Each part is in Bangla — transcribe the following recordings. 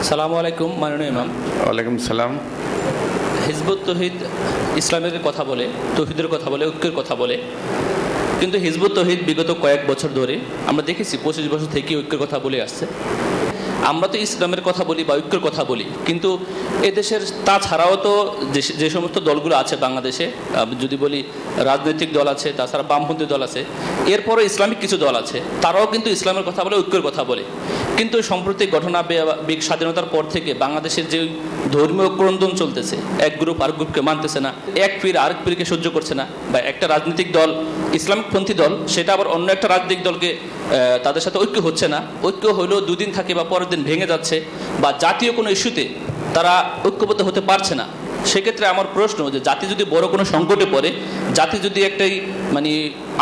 সালামু আলাইকুম মাননীয় ইমাম। ওয়ালাইকুম সালাম। হিজবুত তৌহিদ ইসলামের কথা বলে, তৌহিদের কথা বলে, ঐক্যের কথা বলে, কিন্তু হিজবুত তৌহিদ বিগত কয়েক বছর ধরে আমরা দেখেছি 25 বছর থেকে ঐক্যের কথা বলে আসছে। আমরা তো ইসলামের কথা বলি বা ঐক্যের কথা বলি, কিন্তু এদেশের তাছাড়াও তো যে সমস্ত দলগুলো আছে বাংলাদেশে, যদি বলি রাজনৈতিক দল আছে, তাছাড়া বামপন্থী দল আছে, এরপরও ইসলামিক কিছু দল আছে, তারাও কিন্তু ইসলামের কথা বলে, ঐক্যের কথা বলে। কিন্তু সম্প্রতি ঘটনা স্বাধীনতার পর থেকে বাংলাদেশের যে ধর্মীয় ক্রন্দন চলতেছে, এক গ্রুপ আরেক গ্রুপকে মানতেছে না, এক পীর আরেক পীরকে সহ্য করছে না, বা একটা রাজনৈতিক দল, ইসলামিকপন্থী দল, সেটা আবার অন্য একটা রাজনৈতিক দলকে তাদের সাথে ঐক্য হচ্ছে না, ঐক্য হলেও দুদিন থাকে বা পরের দিন ভেঙে যাচ্ছে, বা জাতীয় কোনো ইস্যুতে তারা ঐক্যবদ্ধ হতে পারছে না। সেক্ষেত্রে আমার প্রশ্ন, যে জাতি যদি বড় কোনো সংকটে পড়ে, জাতি যদি একটাই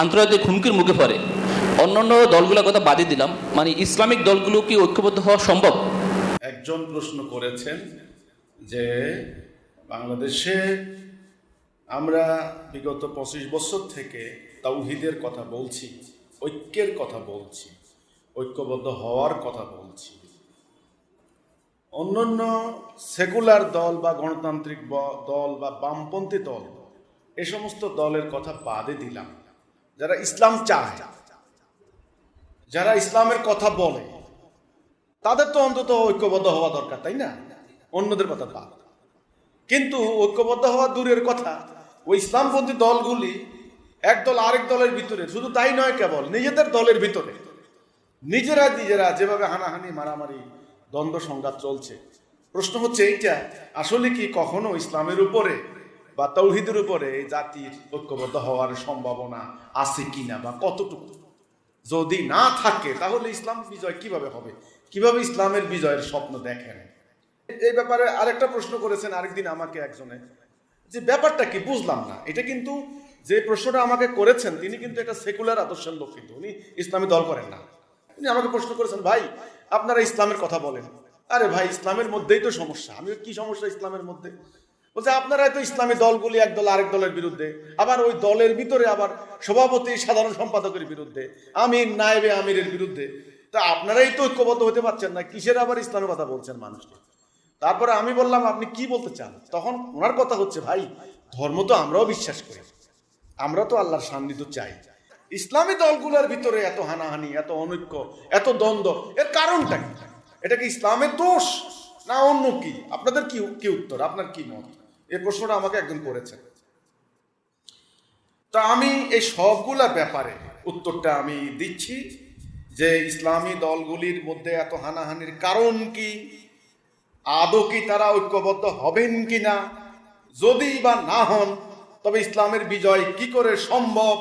আন্তর্জাতিক হুমকির মুখে পড়ে, অন্যান্য দলগুলোর কথা বাদই দিলাম, ইসলামিক দলগুলো কি ঐক্যবদ্ধ হওয়া সম্ভব? একজন প্রশ্ন করেছেন যে বাংলাদেশে আমরা বিগত 25 বছর থেকে তাওহীদের কথা বলছি, ঐক্যের কথা বলছি, ঐক্যবদ্ধ হওয়ার কথা বলছি। অন্যান্য সেকুলার দল বা গণতান্ত্রিক দল বা বামপন্থী দল, এ সমস্ত দলের কথা বাদে দিলাম, যারা ইসলাম চায়, যারা ইসলামের কথা বলে, তাদের তো অন্তত ঐক্যবদ্ধ হওয়া দরকার, তাই না? অন্যদের কথা বাদ। কিন্তু ঐক্যবদ্ধ হওয়া দূরের কথা, ওই ইসলামপন্থী দলগুলি একদল আরেক দলের ভিতরে, শুধু তাই নয়, কেবল নিজেদের দলের ভিতরে নিজেরা যেভাবে হানাহানি, মারামারি, দ্বন্দ্ব সংঘাত চলছে। প্রশ্ন হচ্ছে এইটা, আসলে কি কখনো ইসলামের উপরে বা তাওহীদের উপরে এই জাতির ঐক্যবদ্ধ হওয়ার সম্ভাবনা আছে কিনা, বা কতটুকু? যদি না থাকে, তাহলে ইসলাম বিজয় কিভাবে হবে? কিভাবে ইসলামের বিজয়ের স্বপ্ন দেখেন? এই ব্যাপারে আরেকটা প্রশ্ন করেছেন আরেকদিন আমাকে একজনে, যে ব্যাপারটা কি বুঝলাম না। এটা কিন্তু যে প্রশ্নটা আমাকে করেছেন, তিনি কিন্তু একটা সেকুলার আদর্শের লোক, কিন্তু উনি ইসলামী দল করেন না। উনি আমাকে প্রশ্ন করেছেন, ভাই আপনারা ইসলামের কথা বলেন। আরে ভাই, ইসলামের মধ্যেই তো সমস্যা। আমি, কি সমস্যা ইসলামের মধ্যে? বলছে, আপনারা তো ইসলামী দলগুলি এক দল আরেক দলের বিরুদ্ধে, আবার ওই দলের ভিতরে আবার সভাপতি, সাধারণ সম্পাদকের বিরুদ্ধে, আমির, নায়েবে আমিরের বিরুদ্ধে। তা আপনারাই তো ঐক্যবদ্ধ হতে পারছেন না, কিসের আবার ইসলামের কথা বলছেন মানুষকে? তারপরে আমি বললাম, আপনি কি বলতে চান? তখন ওনার কথা হচ্ছে, ভাই ধর্ম তো আমরাও বিশ্বাস করি, আমরা তো আল্লাহর সান্নিধ্য চাই। ইসলামী দলগুলোর ভিতরে এত হানাহানি, এত অনৈক্য, এত দ্বন্দ্ব, এর কারণটা কি? এটা কি ইসলামের দোষ না অন্য কি? আপনাদের কি উত্তর, আপনার কি মত? এই প্রশ্নটা আমাকে একজন করেছেন। তা আমি এই সবগুলা ব্যাপারে উত্তরটা আমি দিচ্ছি, যে ইসলামী দলগুলির মধ্যে এত হানাহানির কারণ কি, আদৌ কি তারা ঐক্যবদ্ধ হবেন কিনা, যদি বা না হন তবে ইসলামের বিজয় কি করে সম্ভব,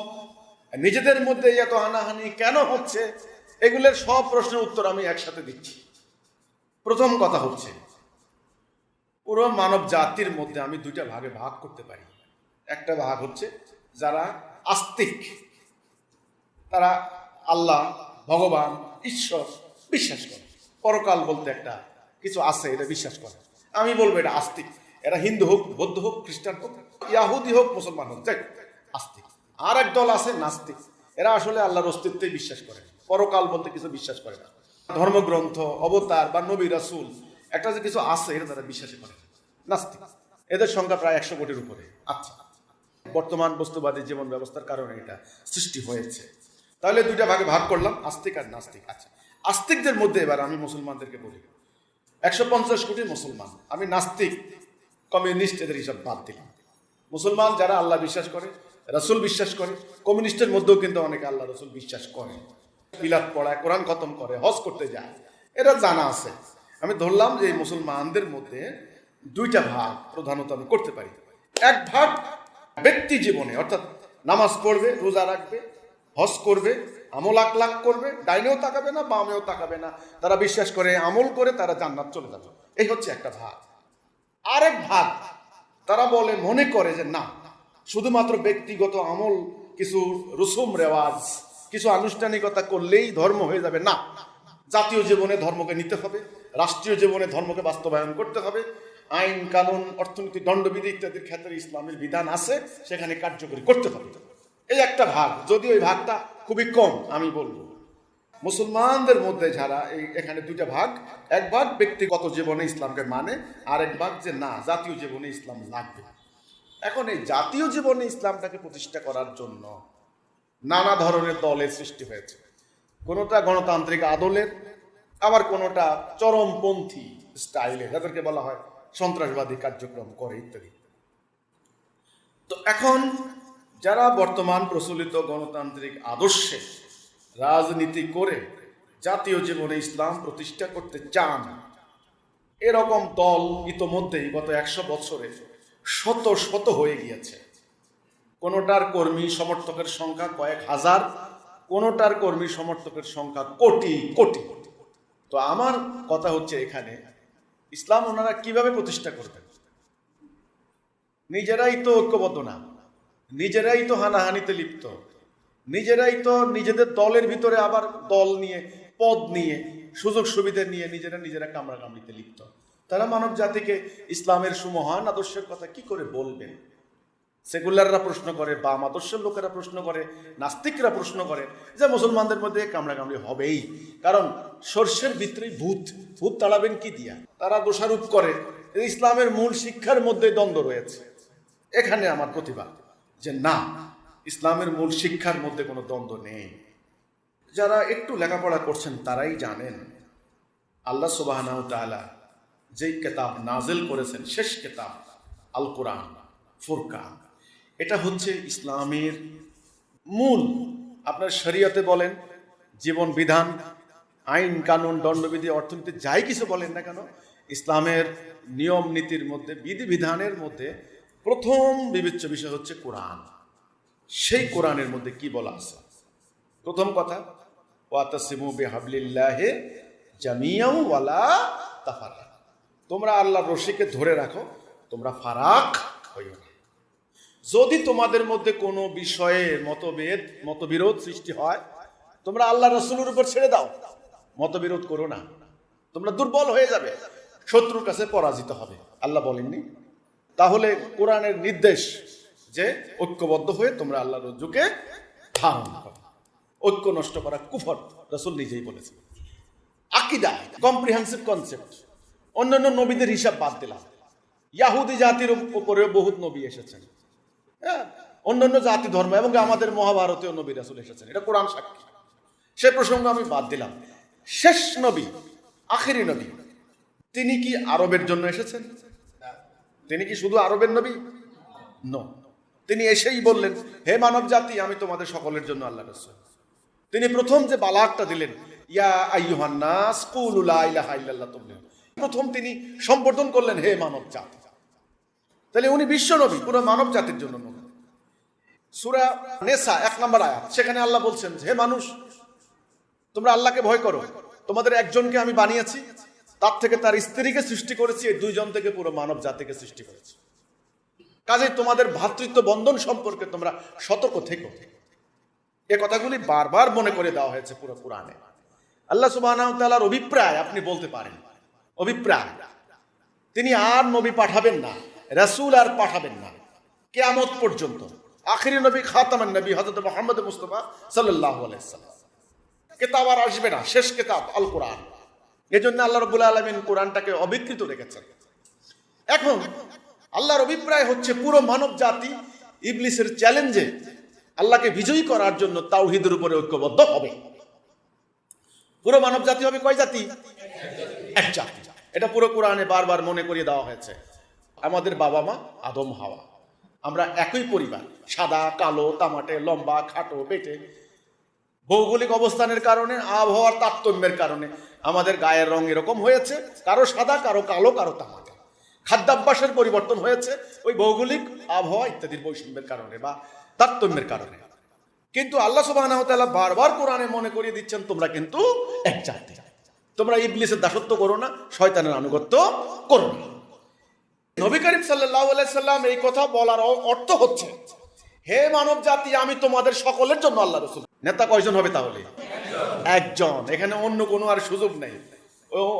নিজেদের মধ্যে এত হানাহানি কেন হচ্ছে, এগুলোর সব প্রশ্নের উত্তর আমি একসাথে দিচ্ছি। প্রথম কথা হচ্ছে, পুরো মানব জাতির মধ্যে আমি দুইটা ভাগে ভাগ করতে পারি। একটা ভাগ হচ্ছে যারা আস্তিক, তারা আল্লাহ, ভগবান, ঈশ্বর বিশ্বাস করে, পরকাল বলতে একটা কিছু আছে, এটা বিশ্বাস করে। আমি বলবো এটা আস্তিক। এরা হিন্দু হোক, বৌদ্ধ হোক, খ্রিস্টান হোক, ইয়াহুদি হোক, মুসলমান হোক, যাই আস্তিক। আর এক দল আছে নাস্তিক, এরা আসলে আল্লাহর অস্তিত্বে বিশ্বাস করে, পরকাল বলতে কিছু বিশ্বাস করে না। ধর্মগ্রন্থ, অবতার বা নবী রাসূল একটা যে কিছু আছে, এটা তারা বিশ্বাস করে, নাস্তিক। এদের সংখ্যা প্রায় 100 কোটির উপরে। আচ্ছা, বর্তমান বস্তুবাদী জীবন ব্যবস্থার কারণে এটা সৃষ্টি হয়েছে। তাহলে দুইটা ভাগে ভাগ করলাম, আস্তিক আর নাস্তিক। আচ্ছা, আস্তিকদের মধ্যে এবার আমি মুসলমানদেরকে বলি, 150 কোটি মুসলমান। আমি নাস্তিক, কমিউনিস্ট, এদের হিসাব বাদ দিলাম। মুসলমান যারা আল্লাহ বিশ্বাস করে, রাসূল বিশ্বাস করে, কমিউনিস্টের মধ্যেও কিন্তু অনেকে আল্লাহ রাসূল বিশ্বাস করে, মিলাদ পড়ায়, কোরআন খতম করে, হজ করতে যায়, এরা জানা আছে। আমি ধরলাম যে এই মুসলমানদের মধ্যে দুইটা ভাগ প্রধানত আমি করতে পারি। এক ভাগ ব্যক্তি জীবনে, অর্থাৎ নামাজ পড়বে, রোজা রাখবে, হজ করবে, আমল আখলাক করবে, ডাইনেও তাকাবে না, বামেও তাকাবে না, তারা বিশ্বাস করে, আমল করে তারা জান্নাত চলে যাবে। এই হচ্ছে একটা ভাগ। আরেক ভাগ, তারা বলে, মনে করে যে না, শুধুমাত্র ব্যক্তিগত আমল, কিছু রসুম রেওয়াজ, কিছু আনুষ্ঠানিকতা করলেই ধর্ম হয়ে যাবে না, জাতীয় জীবনে ধর্মকে নিতে হবে, রাষ্ট্রীয় জীবনে ধর্মকে বাস্তবায়ন করতে হবে, আইন কানুন, অর্থনীতি, দণ্ডবিধি ইত্যাদির ক্ষেত্রে ইসলামের বিধান আছে, সেখানে কার্যকরী করতে হবে। এই একটা ভাগ, যদি ওই ভাগটা খুবই কম, আমি বলবো মুসলমানদের মধ্যে যারা এখানে দুইটা ভাগ, এক ভাগ ব্যক্তিগত জীবনে ইসলামকে মানে, আর এক ভাগ যে না জাতীয় জীবনে ইসলাম লাগবে। এখন এই জাতীয় জীবনে ইসলামটাকে প্রতিষ্ঠা করার জন্য নানা ধরনের দলের সৃষ্টি হয়েছে, কোনোটা গণতান্ত্রিক আদলের, আবার কোনোটা চরমপন্থী স্টাইলে, যাদেরকে বলা হয় সন্ত্রাসবাদী কার্যক্রম করে ইত্যাদি। তো এখন যারা বর্তমান প্রচলিত গণতান্ত্রিক আদর্শে রাজনীতি করে জাতীয় জীবনে ইসলাম প্রতিষ্ঠা করতে চান, এরকম দল ইতোমধ্যেই গত 100 বছরে শত শত হয়ে গিয়েছে। কোনোটার কর্মী সমর্থকের সংখ্যা কয়েক হাজার, কোনোটার কর্মী সমর্থকের সংখ্যা কোটি কোটি। তো আমার কথা হচ্ছে, এখানে ইসলাম ওনারা কিভাবে প্রতিষ্ঠা করবেন? নিজেরাই তো ঐক্যবদ্ধ না, নিজেরাই তো হানাহানিতে লিপ্ত, নিজেরাই তো নিজেদের দলের ভিতরে আবার দল নিয়ে, পদ নিয়ে, সুযোগ সুবিধা নিয়ে নিজেরা কামড়াকামড়িতে লিপ্ত। তারা মানব জাতিকে ইসলামের সুমহান আদর্শের কথা কি করে বলবেন? সেকুলাররা প্রশ্ন করে, বাম আদর্শের লোকেরা প্রশ্ন করে, নাস্তিকরা প্রশ্ন করে যে মুসলমানদের মধ্যে কামড়াকামড়ি হবেই, কারণ সর্ষের ভিতরেই ভূত, ভূত তাড়াবেন কি দিয়া? তারা দোষারোপ করে ইসলামের মূল শিক্ষার মধ্যে দ্বন্দ্ব রয়েছে। এখানে আমার প্রতিবাদ যে না, ইসলামের মূল শিক্ষার মধ্যে কোনো দ্বন্দ্ব নেই। যারা একটু লেখাপড়া করছেন তারাই জানেন আল্লাহ সুবহানাহু ওয়া তাআলা যেই কিতাব নাজিল করেছেন, শেষ কিতাব আল কোরআন, ফুরকান, এটা হচ্ছে ইসলামের মূল। আপনার শরীয়তে বলেন, জীবন বিধান, আইন কানুন, দণ্ডবিধি, অর্থনীতি, যাই কিছু বলেন না কেন, ইসলামের নিয়ম নীতির মধ্যে, বিধিবিধানের মধ্যে প্রথম বিবেচ্য বিষয় হচ্ছে কোরআন। সেই কোরআনের মধ্যে কি বলা আছে? প্রথম কথা, ওয়াতাসিমু বিহাবলিল্লাহি জামিআন ওয়ালা তাফাররাকু, তোমরা আল্লাহর রশিকে ধরে রাখো, তোমরা ফারাক হইও না। যদি তোমাদের মধ্যে কোনো বিষয়ে মতবিরোধ সৃষ্টি হয়, তোমরা আল্লাহ রাসূলের উপর ছেড়ে দাও, মতবিরোধ করো না, তোমরা দুর্বল হয়ে যাবে, শত্রুর কাছে পরাজিত হবে। আল্লাহ বলেননি? তাহলে কোরআনের নির্দেশ যে ঐক্যবদ্ধ হয়ে তোমরা আল্লাহর রজ্জুকে ধারণ করো। ঐক্য নষ্ট করা কুফর, রাসূল নিজেই বলেছেন। আকীদা, কম্প্রিহেনসিভ কনসেপ্ট, অন্যান্য নবীদের হিসাব বাদ দিলাম, ইয়াহুদি জাতির উপরেও বহুত নবী এসেছেন, হ্যাঁ, অন্যান্য জাতি ধর্ম, এবং আমাদের মহাভারতীয় নবী রাসূল এসেছেন, এটা কোরআন সাক্ষী। সে প্রসঙ্গ আমি বাদ দিলাম। শেষ নবী, আখেরি নবী, তিনি কি আরবের জন্য এসেছেন? তিনি কি শুধু আরবের নবী? নো, তিনি এসেই বললেন, হে মানব জাতি, আমি তোমাদের সকলের জন্য আল্লাহ রাসূল। তিনি প্রথম যে বালাগটা দিলেন, ইয়া আইয়ুহান নাস কুলু লা ইলাহা ইল্লাল্লাহ তুফলিহুন, প্রথম তিনি সম্বোধন করলেন হে মানব জাতি। তাহলে উনি বিশ্ব নবী, পুরো মানব জাতির জন্য নবী। সূরা নিসা 1 নম্বর আয়াত, সেখানে আল্লাহ বলছেন, হে মানুষ, তোমরা আল্লাহকে ভয় করো, তোমাদের একজনকে আমি বানিয়েছি, তার থেকে তার স্ত্রীকে সৃষ্টি করেছি, এই দুইজন থেকে পুরো মানব জাতিকে সৃষ্টি করেছি। কাজে তোমাদের ভ্রাতৃত্ব বন্ধন সম্পর্কে তোমরা সতর্ক থেকো। এ কথাগুলি বারবার মনে করে দেওয়া হয়েছে পুরো কোরআনে। আল্লাহ সুবহানাহু ওয়া তাআলার অভিপ্রায় আপনি বলতে পারেন, অভিপ্রায় তিনি আর নবী পাঠাবেন না, রাসূল আর পাঠাবেন না কিয়ামত পর্যন্ত। আখিরি নবী খাতামান নবী হযরত মুহাম্মদ মুস্তাফা সাল্লাল্লাহু আলাইহি ওয়াসাল্লাম, কিতাব আর আসবে না, শেষ কিতাব আল কোরআন। এজন্য আল্লাহ রাব্বুল আলামিন কোরআনটাকে অবিকৃত রেখেছেন। এখন আল্লাহর অভিপ্রায় হচ্ছে পুরো মানব জাতি ইবলিসের চ্যালেঞ্জে আল্লাহকে বিজয়ী করার জন্য তাওহীদের উপরে ঐক্যবদ্ধ হবে। পুরো মানব জাতি হবে কয় জাতি? এক জাতি। এটা পুরো কোরআনে বারবার মনে করিয়ে দেওয়া হয়েছে। আমাদের বাবা মা আদম হাওয়া, আমরা একই পরিবার, সাদা কালো, তামাটে, লম্বা খাটো বেটে। ভৌগোলিক অবস্থানের কারণে, আবহাওয়ার তারতম্যের কারণে আমাদের গায়ের রং এরকম হয়েছে, কারো সাদা, কারো কালো, কারো তামাটে। খাদ্যাভ্যাসের পরিবর্তন হয়েছে ওই ভৌগোলিক আবহাওয়া ইত্যাদির বৈষম্যের কারণে বা তারতম্যের কারণে। কিন্তু আল্লাহ সুবহানাহু ওয়া তাআলা বারবার কোরআনে মনে করিয়ে দিচ্ছেন, তোমরা কিন্তু এক জাতি, তোমরা ইবলিসের দাসত্ব করো না, শয়তানের আনুগত্য করো না। নবী করিম সাল্লাল্লাহু আলাইহি সাল্লাম এই কথা বলার অর্থ হচ্ছে, হে মানব জাতি, আমি তোমাদের সকলের জন্য আল্লাহ রাসূল। নেতা কয়জন হবে তাহলে? একজন। এখানে অন্য কোনো আর সুযোগ নেই,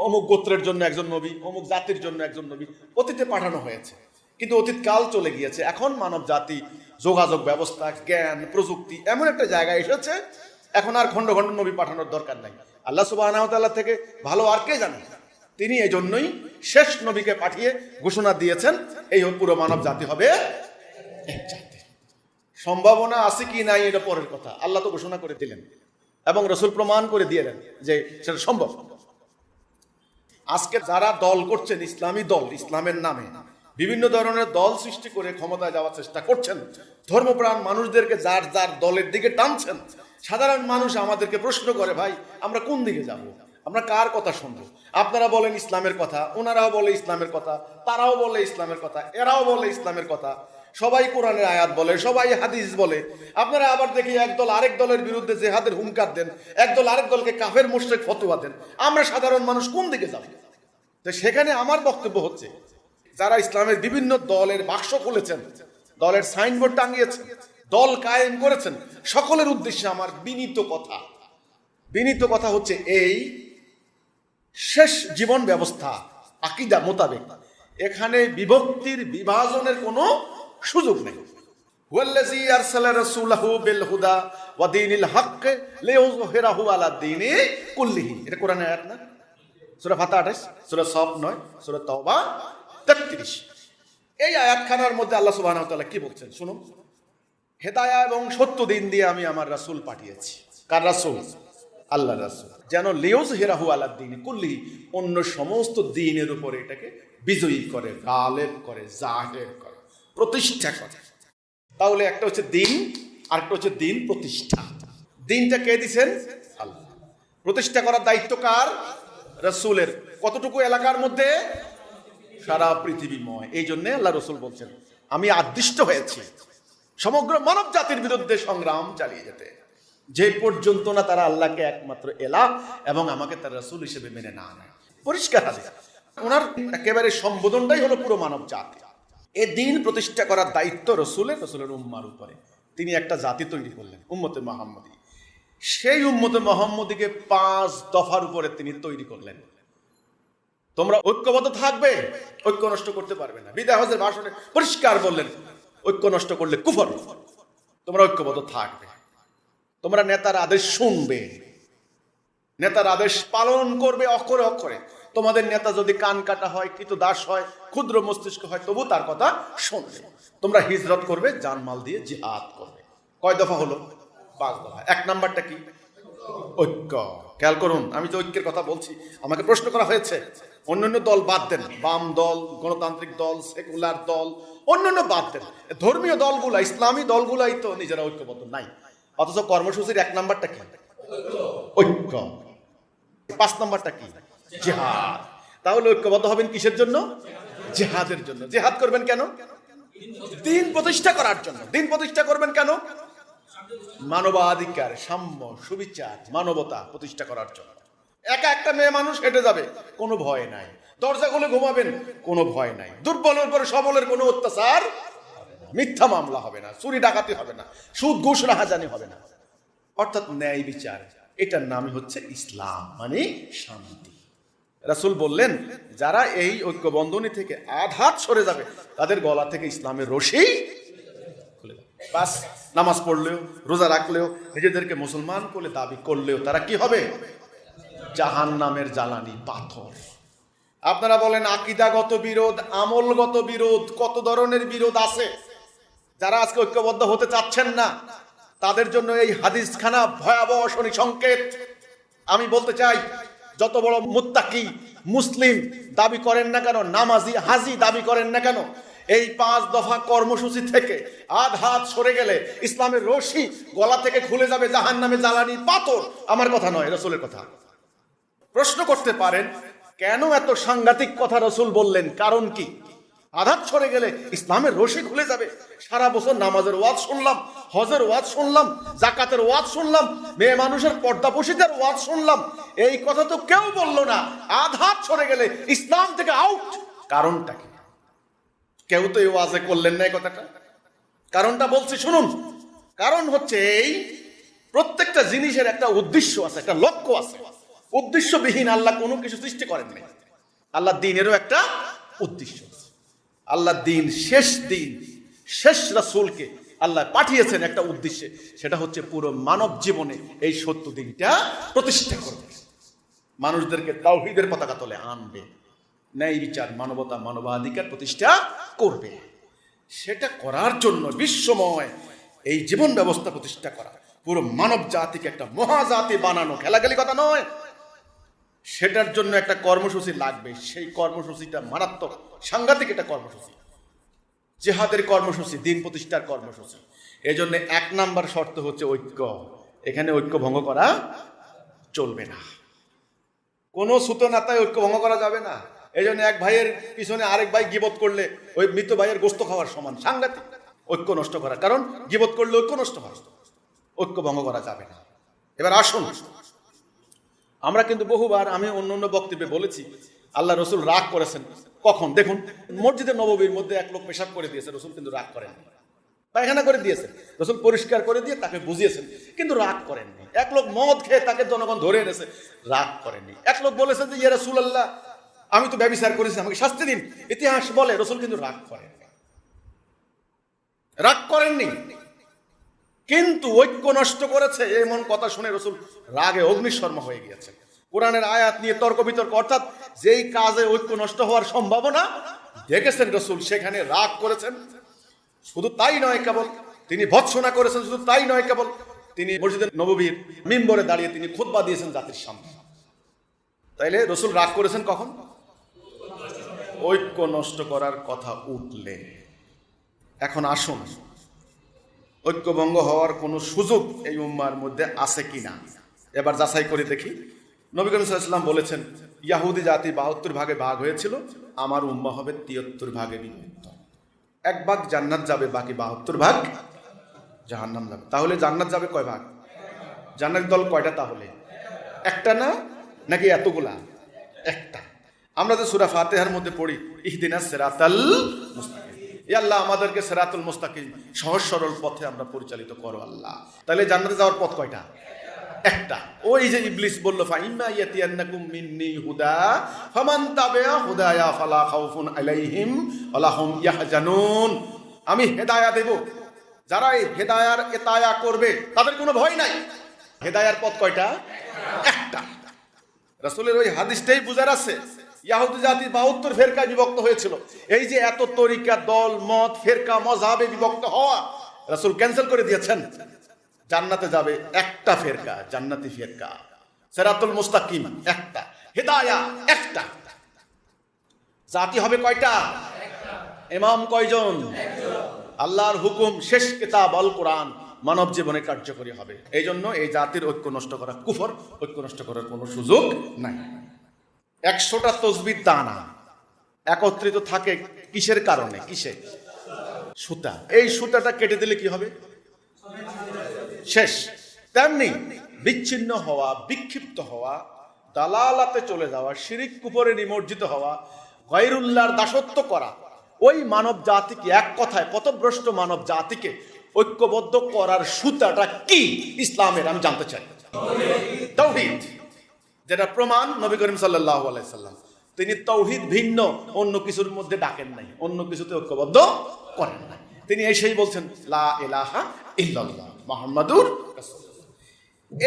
অমুক গোত্রের জন্য একজন নবী, অমুক জাতির জন্য একজন নবী। অতীতে পাঠানো হয়েছে, কিন্তু অতীত কাল চলে গিয়েছে। এখন মানব জাতি যোগাযোগ ব্যবস্থা, জ্ঞান, প্রযুক্তি এমন একটা জায়গায় এসেছে, এখন আর খণ্ড খণ্ড নবী পাঠানোর দরকার নাই। আল্লাহ সুবহানাহু ওয়া তাআলা থেকে ভালো আর কে জানে? তিনি এই জন্যই শেষ নবীকে পাঠিয়ে ঘোষণা দিয়েছেন এই পুরো মানব জাতি হবে এক জাতি। সম্ভাবনা আছে কি নাই এটা পরের কথা, আল্লাহ তো ঘোষণা করে দিলেন এবং রাসূল প্রমাণ করে দিলেন যে সেটা সম্ভব। আজকে যারা দল করছেন, ইসলামী দল, ইসলামের নামে বিভিন্ন ধরনের দল সৃষ্টি করে ক্ষমতায় যাওয়ার চেষ্টা করছেন, ধর্মপ্রাণ মানুষদেরকে যার যার দলের দিকে টানছেন, সাধারণ মানুষ আমাদেরকে প্রশ্ন করে, ভাই আমরা কোন দিকে যাব, আমরা কার কথা শুনবো? আপনারা বলেন ইসলামের কথা, ওনারাও বলে ইসলামের কথা, তারাও বলে ইসলামের কথা, এরাও বলে ইসলামের কথা, সবাই কোরআনের আয়াত বলে, সবাই হাদিস বলে। আপনারা আবার দেখি একদল আরেক দলের বিরুদ্ধে জেহাদের হুঙ্কার দেন, একদল আরেক দলকে কাফের মুশরিক ফতোয়া দেন। আমরা সাধারণ মানুষ কোন দিকে যাব? তো সেখানে আমার বক্তব্য হচ্ছে, যারা ইসলামের বিভিন্ন দলের বাক্স খুলেছেন, দলের সাইনবোর্ড টাঙিয়েছেন, দল কায়েম করেছেন, সকলের উদ্দেশ্যে আমার বিনীত কথা হচ্ছে এই, শেষ জীবন ব্যবস্থা আকীদা মোতাবেক এখানে বিভক্তির বিভাজনের কোনো সুযোগ নেই। হুয়াল্লাযী আরসালা রাসূলাহু বিল হুদা ওয়া দীনিল হক লিইয়ুযহিরাহু আলা দীনি কুল্লিহি। এটা কোরআনের আয়াত না? সূরা ফাতিহা 28, সূরা সফ 9, সূরা তাওবা 33। এই আয়াতখানার মধ্যে আল্লাহ সুবহানাহু ওয়া তাআলা কি বলছেন শুনুন। হেদায়া এবং সত্য দিন দিয়ে আমি আমার রাসূল পাঠিয়েছি। কার রাসূল? আল্লাহর রাসূল। যেন লিইয়ুযহিরাহু আলা দীনি কুল্লিহি, অন্য সমস্ত দ্বীনের উপরে এটাকে বিজয়ী করে, গালেব করে, জাহির করে, প্রতিষ্ঠা করে। তাহলে একটা হচ্ছে দিন, আরেকটা হচ্ছে দিন প্রতিষ্ঠা। দিনটা কে দিছেন? আল্লাহ। প্রতিষ্ঠা করার দায়িত্ব কার? রাসূলের। কতটুকু এলাকার মধ্যে? সারা পৃথিবীময়। এই জন্য আল্লাহ রাসূল বলছেন, আমি আদিষ্ট হয়েছি সমগ্র মানব জাতির বিরুদ্ধে সংগ্রাম চালিয়ে যেতে, যে পর্যন্ত না তারা আল্লাহকে একমাত্র এলাহ এবং আমাকে তার রাসূল হিসেবে মেনে না নেয়। পরিষ্কার হাদিস। ওনার একেবারে সম্বোধনটাই হলো পুরো মানব জাতি। এই দিন প্রতিষ্ঠা করার দায়িত্ব রাসূলের উম্মার উপরে। তিনি একটা জাতি তৈরি করলেন, উম্মতে মুহাম্মদী। সেই উম্মতে মুহাম্মদীকে 5 দফার উপরে তিনি তৈরি করলেন। তোমরা ঐক্যবদ্ধ থাকবে, ঐক্য নষ্ট করতে পারবে না। বিদায় হজের ভাষণে পরিষ্কার বললেন, ঐক্য নষ্ট করলে কুফর। তোমরা ঐক্যবদ্ধ থাকবে, তোমরা নেতার আদেশ শুনবে, নেতার আদেশ পালন করবে অক্ষরে অক্ষরে। তোমাদের নেতা যদি কান কাটা হয়, কৃতদাস হয়, ক্ষুদ্র মস্তিষ্ক হয়, তবু তার কথা শুনবে। তোমরা হিজরত করবে, জানমাল দিয়ে জিহাদ করবে। কয় দফা হলো? 5 দফা। 1 নাম্বারটা কি? ঐক্য। খেয়াল করুন, আমি তো ঐক্যের কথা বলছি। আমাকে প্রশ্ন করা হয়েছে, অন্যান্য দল বাদ দেন, বাম দল, গণতান্ত্রিক দল, সেকুলার দল, অন্যান্য বাদ দেন, ধর্মীয় দলগুলা, ইসলামী দলগুলাই তো নিজেরা ঐক্যবদ্ধ নাই। অথচ কর্মসূচির 1 নাম্বারটা কি? ঐক্য। 5 নাম্বারটা কি? জিহাদ। তাহলে ঐক্যবদ্ধ হবেন কিসের জন্য? জিহাদের জন্য। জিহাদ করবেন কেন? দিন প্রতিষ্ঠা করার জন্য। দিন প্রতিষ্ঠা করবেন কেন? মানবাধিকার, সাম্য, সুবিচার, মানবতা প্রতিষ্ঠা করার জন্য। একা একটা মেয়ে মানুষ হেঁটে যাবে, কোনো ভয় নাই। দরজা খুলে ঘুমাবেন, কোনো ভয় নাই। দুর্বলের উপরে সবলের কোনো অত্যাচার, মিথ্যা মামলা হবে না, চুরি ডাকাতি হবে না, সুদ ঘুষ রাহাজানি হবে না। অর্থাৎ ন্যায় বিচার। এটার নামই হচ্ছে ইসলাম, মানে শান্তি। রাসূল বললেন, যারা এই ঐক্য বন্ধনী থেকে আধাত সরে যাবে, তাদের গলা থেকে ইসলামের রশি খুলে যাবে। বাস, নামাজ পড়লেও, রোজা রাখলেও, নিজেদেরকে মুসলমান বলে দাবি করলেও তারা কি হবে? জাহান্নামের জ্বালানি পাথর। আপনারা বলেন আকীদাগত বিরোধ, আমলগত বিরোধ, কত ধরনের বিরোধ আছে। যারা আজকে ঐক্যবদ্ধ হতে চাচ্ছেন না, তাদের জন্য এই হাদিসখানা ভয়াবহ শনি সংকেত। আমি বলতে চাই, যত বড় মুত্তাকি মুসলিম দাবি করেন না কেন, নামাজি হাজি দাবি করেন না কেন, এই 5 দফা কর্মসূচি থেকে আধাত সরে গেলে ইসলামের রশি গলা থেকে খুলে যাবে জাহান্নামে জ্বালানি পাথর। আমার কথা নয়, রাসূলের কথা। প্রশ্ন করতে পারেন, কেন এত সাংঘাতিক কথা রাসূল বললেন? কারণ কি? আধাত সরে গেলে ইসলামের রশি খুলে যাবে। সারা বছর নামাজের ওয়াজ শুনলাম, হজের ওয়াজ শুনলাম, জাকাতের ওয়াজ শুনলাম, মেয়ে মানুষের পর্দাপোশিদের ওয়াজ শুনলাম, এই কথা তো কেউ বললো না আধাত সরে গেলে ইসলাম থেকে আউট। কারণটা কি? কেউ তো এই ওয়াজে করলেন না এই কথাটা। কারণটা বলছি শুনুন। কারণ হচ্ছে এই, প্রত্যেকটা জিনিসের একটা উদ্দেশ্য আছে, একটা লক্ষ্য আছে। উদ্দেশ্যবিহীন আল্লাহ কোনো কিছু সৃষ্টি করেন নাই। আল্লাহ দ্বীনেরও একটা উদ্দেশ্য আছে। আল্লাহ দিন, শেষ রাসূলকে আল্লাহ পাঠিয়েছেন একটা উদ্দেশ্যে, সেটা হচ্ছে পুরো মানব জীবনে এই সত্য দিনটা প্রতিষ্ঠা করবে, মানুষদেরকে তাওহীদের পতাকা তলে আনবে, ন্যায় বিচার, মানবতা, মানবাধিকার প্রতিষ্ঠা করবে। সেটা করার জন্য বিশ্বময় এই জীবন ব্যবস্থা প্রতিষ্ঠা করা, পুরো মানব জাতিকে একটা মহাজাতি বানানো খেলাখেলি কথা নয়। সেটার জন্য একটা কর্মসূচি লাগবে। সেই কর্মসূচিটা মারাত্মক, সাংঘাতিক একটা কর্মসূচি, জিহাদের কর্মসূচি, দিন প্রতিষ্ঠার কর্মসূচি। এই জন্য 1 নাম্বার শর্ত হচ্ছে ঐক্য। এখানে ঐক্য ভঙ্গ করা চলবে না, কোনো সুতো নাতায় ঐক্য ভঙ্গ করা যাবে না। এই জন্য এক ভাইয়ের পিছনে আরেক ভাই গীবত করলে ওই মৃত ভাইয়ের গোস্ত খাওয়ার সমান, সাংঘাতিক ঐক্য নষ্ট করা। কারণ গীবত করলে ঐক্য নষ্ট হয়, ঐক্য ভঙ্গ করা যাবে না। এবার আসুন, আমরা কিন্তু বহুবার, আমি অন্য বক্তব্যে বলেছি, আল্লাহ রসুল রাগ করেছেন কখন? দেখুন, মসজিদে নববীর মধ্যে এক লোক পেশাব করে দিয়েছে, রসুল কিন্তু রাগ করেননি। পায়খানা করে দিয়েছেন, রসুল পরিষ্কার করে দিয়ে তাকে বুঝিয়েছেন, কিন্তু রাগ করেননি। এক লোক মদ খেয়ে তাকে জনগণ ধরে এনেছে, রাগ করেননি। এক লোক বলেছে যে ইয়া রাসূলুল্লাহ, আমি তো ব্যভিচার করেছি, আমাকে শাস্তি দিন, ইতিহাস বলে। রসুল কিন্তু রাগ করেননি। কিন্তু ঐক্য নষ্ট করেছে এমন কথা শুনে রসুল রাগে অগ্নিশর্মা হয়ে গিয়েছেন। কোরআনের আয়াত নিয়ে তর্ক বিতর্ক, অর্থাৎ যেই কাজে ঐক্য নষ্ট হওয়ার সম্ভাবনা দেখেছেন রসুল, সেখানে রাগ করেছেন। শুধু তাই নয় কেবল, তিনি ভৎসনা করেছেন। শুধু তাই নয় কেবল, তিনি মসজিদে নববীর মিম্বরে দাঁড়িয়ে তিনি খুতবা দিয়েছেন জাতির সামনে। তাইলে রসুল রাগ করেছেন কখন? ঐক্য নষ্ট করার কথা উঠলে। এখন আসুন, ঐক্যভঙ্গ হওয়ার কোনো সুযোগ এই উম্মার মধ্যে আছে কিনা এবার যাচাই করে দেখি। নবী করিম সাল্লাল্লাহু আলাইহি ওয়াসাল্লাম বলেছেন, ইয়াহুদি জাতি 72 ভাগে ভাগ হয়েছিল, আমার উম্মাহ হবে 73 ভাগে বিভক্ত। 1 ভাগ জান্নাত যাবে, বাকি 72 ভাগ জাহান্নাম যাবে। তাহলে জান্নাত যাবে কয় ভাগ? জান্নাতের দল কয়টা তাহলে? একটা না, নাকি এতগুলা? একটা। আমরা তো সূরা ফাতিহার মধ্যে পড়ি, ইহদিনাস সিরাতাল মুস্তাকিম, ইয়া আল্লাহ আমাদেরকে সিরাতুল মুস্তাকিম, সহজ সরল পথে আমরা পরিচালিত করো আল্লাহ। তাহলে জান্নাতে যাওয়ার পথ কয়টা? একটা। ওই যে ইবলিস বলল, ফাইম্মা ইয়াতিয়ান্নাকুম মিন্নি হুদা ফামান তাবিআ হুদায়া ফালা খাউফুন আলাইহিম ওয়ালা হুম ইয়াহজানুন। আমি হেদায়া দেব, যারা এই হেদায়ার এতায়া করবে তাদের কোনো ভয় নাই। হেদায়ার পথ কয়টা? একটা। রাসূলের ওই হাদিসটাই বুঝার আছে। ইয়াহুদি জাতি 72 ফেরকায় বিভক্ত হয়েছিল। এই যে এত তরিকা, দল, মত, ফেরকা, মযহাবে বিভক্ত হওয়া, রাসূল ক্যান্সেল করে দিয়েছেন। জান্নাতে যাবে একটা ফেরকা, জান্নাতি ফেরকা, সিরাতুল মুস্তাকিম একটা, হিদায়া একটা। জাতি হবে কয়টা? ইমাম কয়জন? আল্লাহর হুকুম, শেষ কিতাব আল কোরআন মানব জীবনে কার্যকরী হবে। এই জন্য এই জাতির ঐক্য নষ্ট করা কুফর, ঐক্য নষ্ট করার কোনো সুযোগ নাই। 100টা তসবির দানা একত্রিত থাকে কিসের কারণে? কিসে? সুতা। এই সুতাটা কেটে দিলে কি হবে? শেষ। তেমনি বিচ্ছিন্ন হওয়া, বিক্ষিপ্ত হওয়া, দালালাতে চলে যাওয়া, শিরিক কুফরে নিমজ্জিত হওয়া, গায়রুল্লাহর দাসত্ব করা, ওই মানব জাতিকে, এক কথায় পথভ্রষ্ট মানব জাতিকে ঐক্যবদ্ধ করার সুতাটা কি ইসলামের? আমি জানতে চাই। তাওহীদ, যেটা প্রমাণ নবী করিম সাল্লাল্লাহু আলাইহি সাল্লাম, তিনি তাওহীদ ভিন্ন অন্য কিছুর মধ্যে ডাকেন নাই, অন্য কিছুতে ঐক্যবদ্ধ করেন নাই। তিনি এসেই বলছেন লা ইলাহা ইল্লাল্লাহ মুহাম্মাদুর রাসূলুল্লাহ।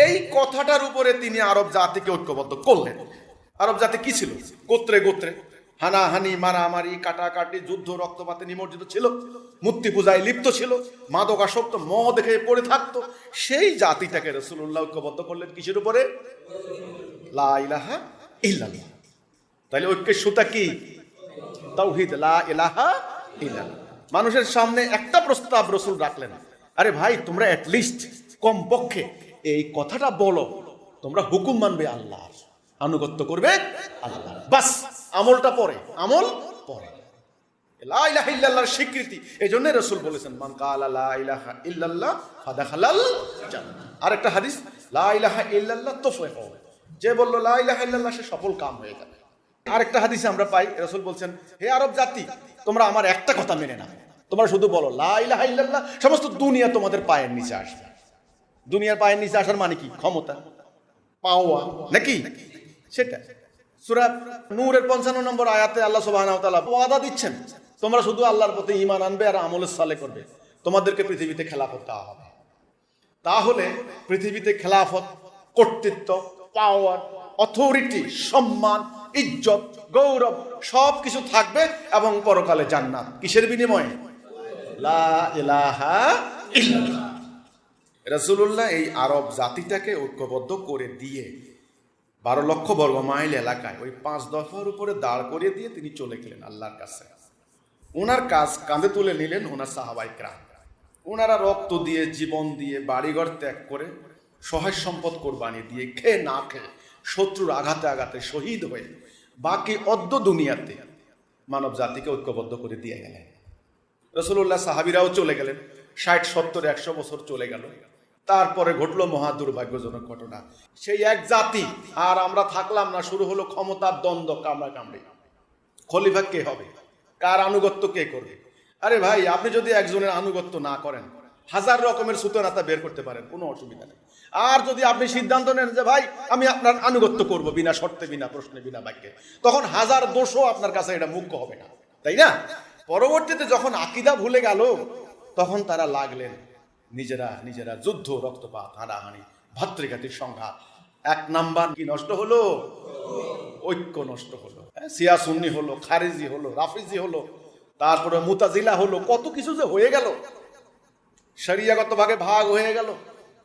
এই কথাটার উপরে তিনি আরব জাতিকে ঐক্যবদ্ধ করলেন। আরব জাতি কি ছিল? গোত্রে গোত্রে হানাহানি, মারামারি, কাটাকাটি, যুদ্ধ, রক্তপাতে নিমজ্জিত ছিল, মূর্তি পূজায় লিপ্ত ছিল, মাদকাসক্ত, মদ খেয়ে পড়ে থাকতো। সেই জাতিটাকে রাসূলুল্লাহ ঐক্যবদ্ধ করলেন কিসের উপরে? লা ইলাহা ইল্লাল্লাহ। তাহলে ঐক্যের সুতা কি? তাওহীদ, লা ইলাহা ইল্লাল্লাহ। মানুষের সামনে একটা প্রস্তাব রাসূল রাখলেন, আরে ভাই, তোমরা অ্যাটলিস্ট কমপক্ষে এই কথাটা বলো, তোমরা হুকুম মানবে আল্লাহর, আনুগত্য করবে আল্লাহ, বাস। আমলটা পরে, আমল পরে। লা ইলাহা ইল্লাল্লাহর স্বীকৃতি। এই জন্য রাসূল বলেছেন, মান কালা লা ইলাহা ইল্লাল্লাহ ফাদাখালাল জান্নাহ। আরেকটা হাদিস, লা ইলাহা ইল্লাল্লাহ তুফলিহ, যে বলল লা ইলাহা ইল্লাল্লাহ সে সফল কাম হয়ে যাবে। আরেকটা হাদিসে আমরা পাই, রাসূল বলছেন, হে আরব জাতি, তোমরা আমার একটা কথা মেনে নাও, তোমরা শুধু বলো লা ইলাহা ইল্লাল্লাহ, সমস্ত দুনিয়া তোমাদের পায়ের নিচে আসবে। দুনিয়ার পায়ের নিচে আসার মানে কি? ক্ষমতা পাওয়া নাকি? সেটা সূরা নূরের 55 নম্বর আয়াতে আল্লাহ সুবহানাহু ওয়া তাআলা ওয়াদা দিচ্ছেন, তোমরা শুধু আল্লাহর প্রতি ঈমান আনবে আর আমলে সালেহ করবে, তোমাদেরকে পৃথিবীতে খেলাফত দেওয়া হবে। তাহলে পৃথিবীতে খেলাফত, কর্তৃত্ব, পাওয়ার, অথরিটি, সম্মান, ইজ্জত, গৌরব সব কিছু থাকবে এবং পরকালে জান্নাত। কিসের বিনিময়ে? লা ইলাহা ইল্লাল্লাহ। রাসূলুল্লাহ এই আরব জাতিটাকে ঐক্যবদ্ধ করে দিয়ে 12 লক্ষ বর্গ মাইল এলাকায় ওই 5 দফার উপরে দাঁড় করিয়ে দিয়ে তিনি চলে গেলেন আল্লাহর কাছে। ওনার কাজ কাঁধে তুলে নিলেন ওনার সাহাবায়ে কেরাম। ওনারা রক্ত দিয়ে, জীবন দিয়ে, বাড়িঘর ত্যাগ করে, সহায় সম্পদ কোরবানি দিয়ে, খেয়ে না খেয়ে, শত্রুর আঘাতে আঘাতে শহীদ হয়ে বাকি অদ্য দুনিয়াতে মানব জাতিকে ঐক্যবদ্ধ করে দিয়ে গেলেন। রাসূলুল্লাহ, সাহাবীরাও চলে গেলেন। 60, 70, 100 বছর চলে গেল। তারপরে ঘটলো মহা দুর্ভাগ্যজনক ঘটনা। সেই এক জাতি আর আমরা থাকলাম না, শুরু হলো ক্ষমতার দ্বন্দ্ব, কামড়াকামড়ি। খলিফা কে হবে, কার আনুগত্য কে করবে? আরে ভাই, আপনি যদি একজনের আনুগত্য না করেন, 1000 রকমের সুতনাতা বের করতে পারেন, কোনো অসুবিধা নেই। আর যদি আপনি সিদ্ধান্ত নেন যে ভাই আমি আপনার আনুগত্য করব বিনা শর্তে, বিনা প্রশ্নে, বিনা বাক্যে, তখন 1000 দোষও আপনার কাছে এটা মুখ্য হবে না, তাই না? পরবর্তীতে যখন আকীদা ভুলে গেল, তখন তারা লাগলেন নিজেরা নিজেরা যুদ্ধ, রক্তপাত, হানাহানি, ভাতৃঘাতীর সংঘাত। 1 নাম্বার কি নষ্ট হলো? ঐক্য নষ্ট হলো। শিয়া সুন্নি হলো, খারিজি হলো, রাফিজি হলো, তারপরে মুতাজিলা হলো, কত কিছু যে হয়ে গেল। শরিয়াগত ভাগে ভাগ হয়ে গেল।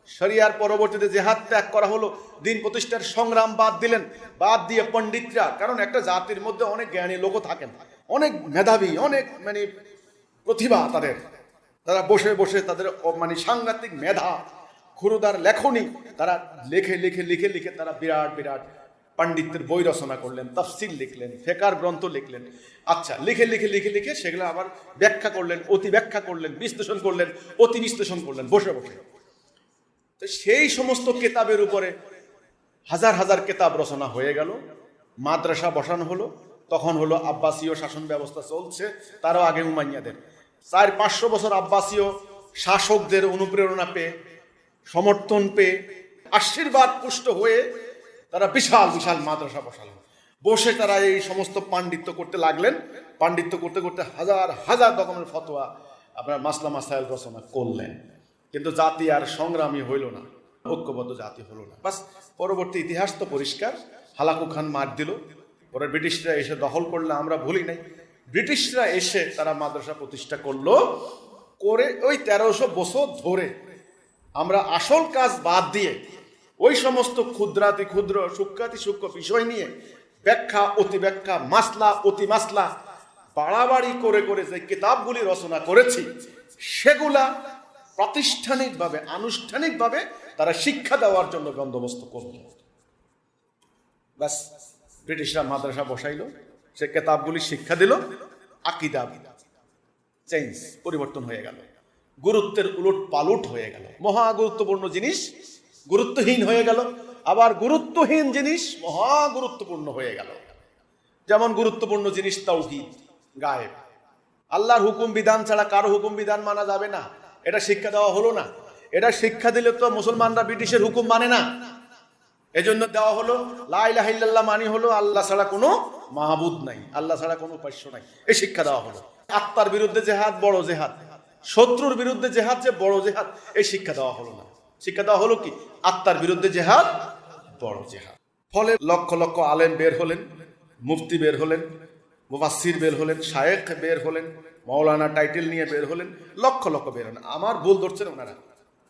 শরিয়ার পরবর্তীতে জিহাদ ত্যাগ করা হলো, দিন প্রতিষ্ঠার সংগ্রাম বাদ দিলেন। বাদ দিয়ে পণ্ডিতরা, কারণ একটা জাতির মধ্যে অনেক জ্ঞানী লোকও থাকেন, অনেক মেধাবী, অনেক প্রতিভা তাদের, তারা বসে বসে তাদের সাংঘাতিক মেধা, ক্ষুরুদার লেখনী, তারা লিখে লিখে লিখে লিখে তারা বিরাট বিরাট পাণ্ডিত্যের বই রচনা করলেন, তাফসীর লিখলেন, ফিকহ গ্রন্থ লিখলেন। আচ্ছা, লিখে লিখে লিখে লিখে সেগুলো আবার ব্যাখ্যা করলেন, অতি ব্যাখ্যা করলেন, বিশ্লেষণ করলেন, অতি বিশ্লেষণ করলেন বসে বসে। তো সেই সমস্ত কিতাবের উপরে হাজার হাজার কিতাব রচনা হয়ে গেল। মাদ্রাসা বসানো হলো। তখন হলো আব্বাসীয় শাসন ব্যবস্থা চলছে, তারও আগে উমাইয়াদের। 400-500 বছর আব্বাসীয় শাসকদের অনুপ্রেরণা পেয়ে, সমর্থন পেয়ে, আশীর্বাদ পুষ্ট হয়ে তারা বিশাল বিশাল মাদ্রাসা বসালেন। বসে তারা এই সমস্ত পাণ্ডিত্য করতে লাগলেন। পাণ্ডিত্য করতে করতে হাজার হাজার রকমের ফতোয়া, আপনার মাসলা মাসাইল রচনা করলেন। কিন্তু জাতি আর সংগ্রামী হইল না, ঐক্যবদ্ধ জাতি হলো না। বাস, পরবর্তী ইতিহাস তো পরিষ্কার। হালাকু খান মার দিল, পরে ব্রিটিশরা এসে দখল করলে, আমরা ভুলি নাই। ব্রিটিশরা এসে তারা মাদ্রাসা প্রতিষ্ঠা করলো, করে ওই 1300 বছর ধরে আমরা আসল কাজ বাদ দিয়ে ওই সমস্ত ক্ষুদ্রাতি ক্ষুদ্র, সূক্ষ্মাতি সূক্ষ্ম বিষয় নিয়ে ব্যাখ্যা, অতি ব্যাখ্যা, মাসলা, অতি মাসলা বাড়াবাড়ি করে করে যে কিতাবগুলি রচনা করেছি, সেগুলা প্রাতিষ্ঠানিকভাবে, আনুষ্ঠানিকভাবে তারা শিক্ষা দেওয়ার জন্য বন্দোবস্ত করল। ব্যাস, ব্রিটিশরা মাদ্রাসা বসাইলো, সে কিতাবগুলি শিক্ষা দিল, আকীদা চেঞ্জ, পরিবর্তন হয়ে গেল, গুরুত্বের উলট পালট হয়ে গেল। মহা গুরুত্বপূর্ণ জিনিস গুরুত্বহীন হয়ে গেল, আবার গুরুত্বহীন জিনিস মহা গুরুত্বপূর্ণ হয়ে গেল। যেমন গুরুত্বপূর্ণ জিনিস তাওহীদ, গায়েব, আল্লাহর হুকুম বিধান ছাড়া কারো হুকুম বিধান মানা যাবে না, এটা শিক্ষা দেওয়া হলো না। এটা শিক্ষা দিলে তো মুসলমানরা ব্রিটিশের হুকুম মানে না, এজন্য দেওয়া হলো লা ইলাহা ইল্লাল্লাহ, মানি হলো আল্লাহ ছাড়া কোনো মাহবুদ নাই, আল্লাহ ছাড়া কোনো উপাস্য নাই, এই শিক্ষা দেওয়া হলো। আত্মার বিরুদ্ধে জেহাদ বড় জেহাদ, শত্রুর বিরুদ্ধে জেহাদ যে বড় জেহাদ, এই শিক্ষা দেওয়া হলো না। শিক্ষা দেওয়া হলো কি? আত্মার বিরুদ্ধে জেহাদ বড় জেহাদ। ফলে লক্ষ লক্ষ আলেম বের হলেন, মুফতি বের হলেন, মুফাসসির বের হলেন, শায়েখ বের হলেন, মাওলানা টাইটেল নিয়ে বের হলেন, লক্ষ লক্ষ বের হলেন। আমার ভুল ধরছেন ওনারা,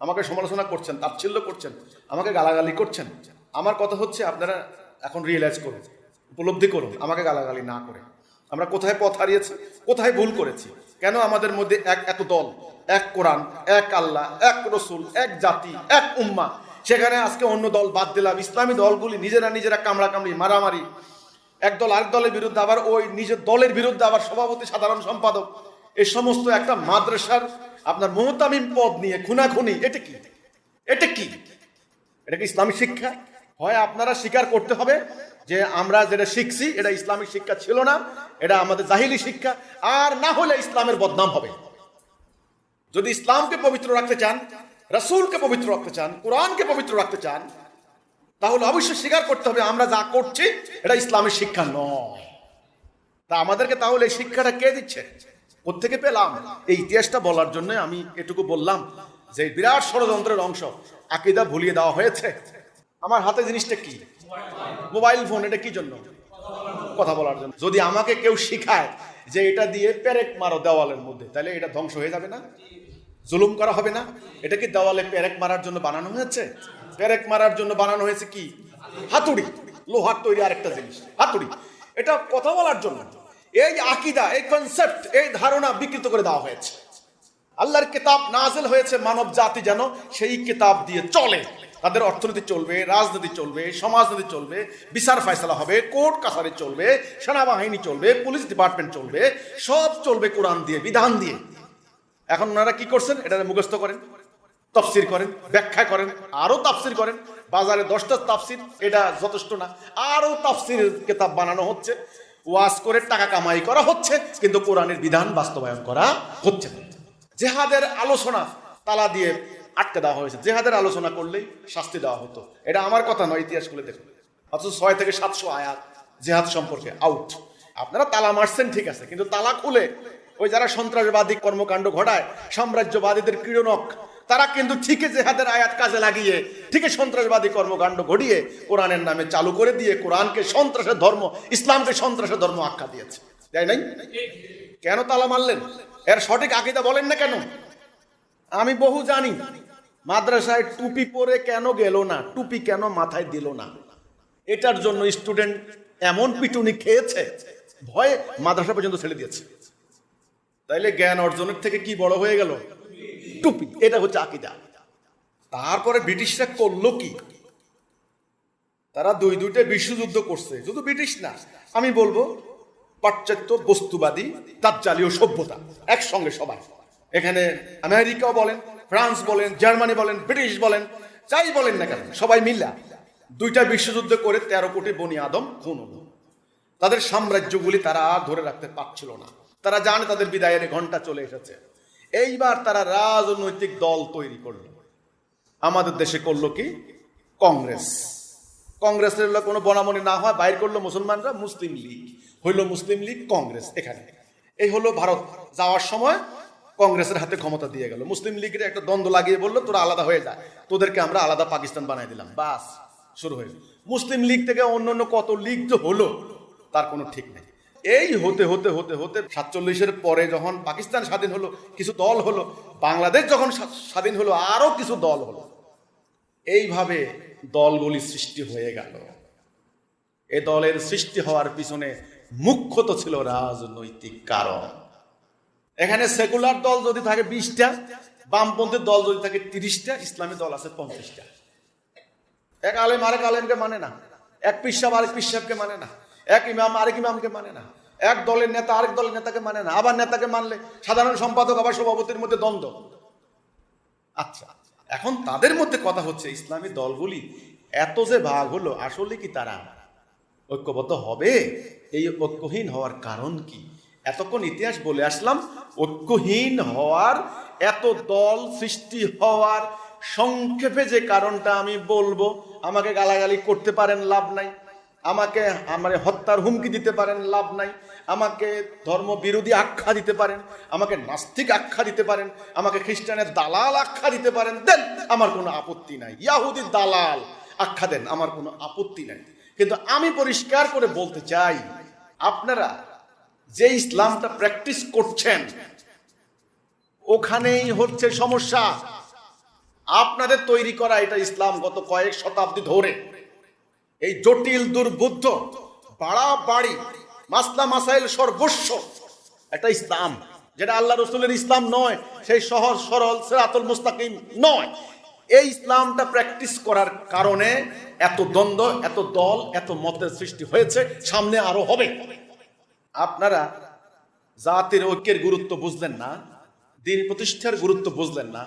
আমাকে সমালোচনা করছেন, তাচ্ছিল্য করছেন, আমাকে গালাগালি করছেন। আমার কথা হচ্ছে, আপনারা এখন রিয়েলাইজ করুন, উপলব্ধি করুন, আমাকে গালাগালি না করে আমরা কোথায় পথ হারিয়েছি, কোথায় ভুল করেছি, কেন আমাদের মধ্যে এত দল, এক কোরআন, এক আল্লাহ, এক রসুল, এক জাতি, এক উম্মাহ, সেখানে আজকে অন্য দল বাদ দিলাম। ইসলামী দলগুলি নিজেরা নিজেরা কামড়াকামড়ি, মারামারি, এক দল আরেক দলের বিরুদ্ধে, আবার ওই নিজের দলের বিরুদ্ধে আবার সভাপতি, সাধারণ সম্পাদক, এই সমস্ত একটা মাদ্রাসার আপনার মুহতামিম পদ নিয়ে খুনাখুনি। এটা কি? এটা কি? এটা কি ইসলামিক শিক্ষা? হয় আপনারা স্বীকার করতে হবে যে আমরা যেটা শিখছি এটা ইসলামিক শিক্ষা ছিল না, এটা আমাদের জাহিলি শিক্ষা, আর না হলে ইসলামের বদনাম হবে। যদি ইসলামকে পবিত্র রাখতে চান, রাসূলকে পবিত্র রাখতে চান, কোরআনকে পবিত্র রাখতে চান, তাহলে অবশ্যই স্বীকার করতে হবে আমরা যা করছি এটা ইসলামের শিক্ষা নয়। তা আমাদেরকে তাহলে এই শিক্ষাটা কে দিচ্ছে? কোত্থেকে পেলাম? এই ইতিহাসটা বলার জন্য আমি এটুকু বললাম যে বিরাট ষড়যন্ত্রের অংশ আকীদা ভুলিয়ে দেওয়া হয়েছে। আমার হাতে জিনিসটা কি? Mobile phone. এটা কি জন্য? কথা বলার জন্য। যদি আমাকে কেউ শিখায় যে এটা দিয়ে পেরেক মারো দেওয়ালের মধ্যে, তাহলে এটা ধ্বংস হয়ে যাবে না? জুলুম করা হবে না? এটা কি দেওয়ালে পেরেক মারার জন্য বানানো হয়েছে? পেরেক মারার জন্য বানানো হয়েছে কি? হাতুড়ি, লোহার তৈরি আরেকটা জিনিস হাতুড়ি। এটা কথা বলার জন্য। এই আকীদা, এই কনসেপ্ট, এই ধারণা বিকৃত করে দেওয়া হয়েছে। আল্লাহর কিতাব নাযিল হয়েছে মানব জাতি যেন সেই কিতাব দিয়ে চলে। তাদের অর্থনীতি চলবে, রাজনীতি চলবে, সমাজনীতি চলবে, বিচার ফয়সালা হবে, কোর্ট কাছারি চলবে, সেনাবাহিনী চলবে, পুলিশ ডিপার্টমেন্ট চলবে, সব চলবে কোরআন দিয়ে, বিধান দিয়ে। এখন ওনারা কি করছেন? এটা মুখস্থ করেন, তাফসীর করেন, ব্যাখ্যা করেন, আরো তাফসীর করেন। বাজারে 10টা তাফসীর, এটা যথেষ্ট না, আরো তাফসীরের কিতাব বানানো হচ্ছে, ওয়াজ করে টাকা কামাই করা হচ্ছে, কিন্তু কোরআনের বিধান বাস্তবায়ন করা হচ্ছে না। জেহাদের আলোচনা তালা দিয়ে আটকে দেওয়া হয়েছে। জেহাদের আলোচনা করলেই শাস্তি দেওয়া হতো। এটা আমার কথা নয়, ইতিহাস খুলে দেখুন। অথচ 6 থেকে 700 আয়াত জেহাদ সম্পর্কে আউট। আপনারা তালা মারছেন ঠিক আছে, কিন্তু তালা খুলে ওই যারা সন্ত্রাসবাদী কর্মকাণ্ড ঘটায়, সাম্রাজ্যবাদীদের ক্রীড়নক, তারা কিন্তু ঠিকই জেহাদের আয়াত কাজে লাগিয়ে ঠিকই সন্ত্রাসবাদী কর্মকাণ্ড ঘটিয়ে কোরআনের নামে চালু করে দিয়ে কোরআনকে সন্ত্রাসের ধর্ম, ইসলামকে সন্ত্রাসের ধর্ম আখ্যা দিয়েছে। তাই নাই? কেন তালা মারলেন? এর সঠিক আকীদা বলেন না কেন? আমি বহু জানি। মাদ্রাসায় টুপি পরে কেন গেল না, টুপি কেন মাথায় দিল না, এটার জন্য স্টুডেন্ট এমন পিটুনি খেয়েছে, ভয়ে মাদ্রাসা পর্যন্ত ছেড়ে দিয়েছে। তাইলে জ্ঞান অর্জনের থেকে কি বড় হয়ে গেল? টুপি। এটা হচ্ছে আকীদা। তারপরে ব্রিটিশরা করলো কি? তারা দুইটা বিশ্বযুদ্ধ করছে। শুধু ব্রিটিশ না, আমি বলবো পাশ্চাত্য বস্তুবাদী দাজ্জালীয় সভ্যতা একসঙ্গে সবাই। এখানে আমেরিকাও বলেন, ফ্রান্স বলেন, জার্মানি বলেন, ব্রিটিশ বলেন, যাই বলেন না কেন, সবাই মিল্লা 2টা বিশ্বযুদ্ধ করে 13 কোটি বনি আদম খুন হলো। তাদের সাম্রাজ্যগুলি তারা আর ধরে রাখতে পারছিল না। তারা জানে তাদের বিদায়ের ঘন্টা চলে এসেছে। এইবার তারা রাজনৈতিক দল তৈরি করলো। আমাদের দেশে করলো কি? কংগ্রেস। কংগ্রেসের কোনো বনামনি না হয় বাইর করলো মুসলমানরা মুসলিম লীগ, হইল মুসলিম লীগ কংগ্রেস। এখানে এই হলো ভারত যাওয়ার সময় কংগ্রেসের হাতে ক্ষমতা দিয়ে গেল। মুসলিম লীগের একটা দ্বন্দ্ব লাগিয়ে বললো তোরা আলাদা হয়ে যায়, তোদেরকে আমরা আলাদা পাকিস্তান বানাই দিলাম। বাস, শুরু হয়ে মুসলিম লীগ থেকে অন্য কত লীগ যে হলো তার কোনো ঠিক নেই। এই হতে হতে হতে হতে 47-এর পরে যখন পাকিস্তান স্বাধীন হলো, কিছু দল হলো। বাংলাদেশ যখন স্বাধীন হলো, আরো কিছু দল হলো। এইভাবে দলগুলি সৃষ্টি হয়ে গেল। এ দলের সৃষ্টি হওয়ার পিছনে মুখ্যত ছিল রাজনৈতিক কারণ। এখানে সেকুলার দল যদি থাকে 20টা, বামপন্থী দল যদি থাকে 30টা, ইসলামী দল আছে 50টা। এক আলেম আরেক আলেমকে মানে না, এক পীর সাহেব আরেক পীর সাহেবকে মানে না, এক ইমাম আরেক ইমামকে মানে না, এক দলের নেতা আরেক দলের নেতাকে মানে না। আবার নেতাকে মানলে সাধারণ সম্পাদক আবার সভাপতির মধ্যে দ্বন্দ্ব। আচ্ছা, এখন তাদের মধ্যে কথা হচ্ছে ইসলামী দলগুলি এত যে ভাগ হলো, আসলে কি তারা ঐক্যবদ্ধ হবে? এই ঐক্যহীন হওয়ার কারণ কি? এতক্ষণ ইতিহাস বলে আসলাম। ঐক্যহীন হওয়ার, এত দল সৃষ্টি হওয়ার সংক্ষেপে যে কারণটা আমি বলবো, আমাকে গালাগালি করতে পারেন, লাভ নাই। আমাকে আমার হত্যার হুমকি দিতে পারেন, লাভ নাই। আমাকে ধর্ম বিরোধী আখ্যা দিতে পারেন, আমাকে নাস্তিক আখ্যা দিতে পারেন, আমাকে খ্রিস্টানের দালাল আখ্যা দিতে পারেন, দেন, আমার কোনো আপত্তি নাই। ইয়াহুদির দালাল আখ্যা দেন, আমার কোনো আপত্তি নাই। কিন্তু আমি পরিষ্কার করে বলতে চাই, আপনারা যে ইসলামটা প্র্যাকটিস করছেন ওখানেই হচ্ছে সমস্যা। আপনাদের তৈরি করা এটা ইসলাম গত কয়েক শতাব্দী ধরে এই জটিল দুর্বুদ্ধ বাড়াবাড়ি মাসলা মাসাইল সর্বস্ব একটা ইসলাম, যেটা আল্লাহ রসুলের ইসলাম নয়, সেই সহজ সরল সিরাতুল মুস্তাকিম নয়। এই ইসলামটা প্র্যাকটিস করার কারণে এত দ্বন্দ্ব, এত দল, এত মতের সৃষ্টি হয়েছে, সামনে আরো হবে। আপনারা জাতির ঐক্যের গুরুত্ব বুঝলেন না, দিন প্রতিষ্ঠার গুরুত্ব বুঝলেন না।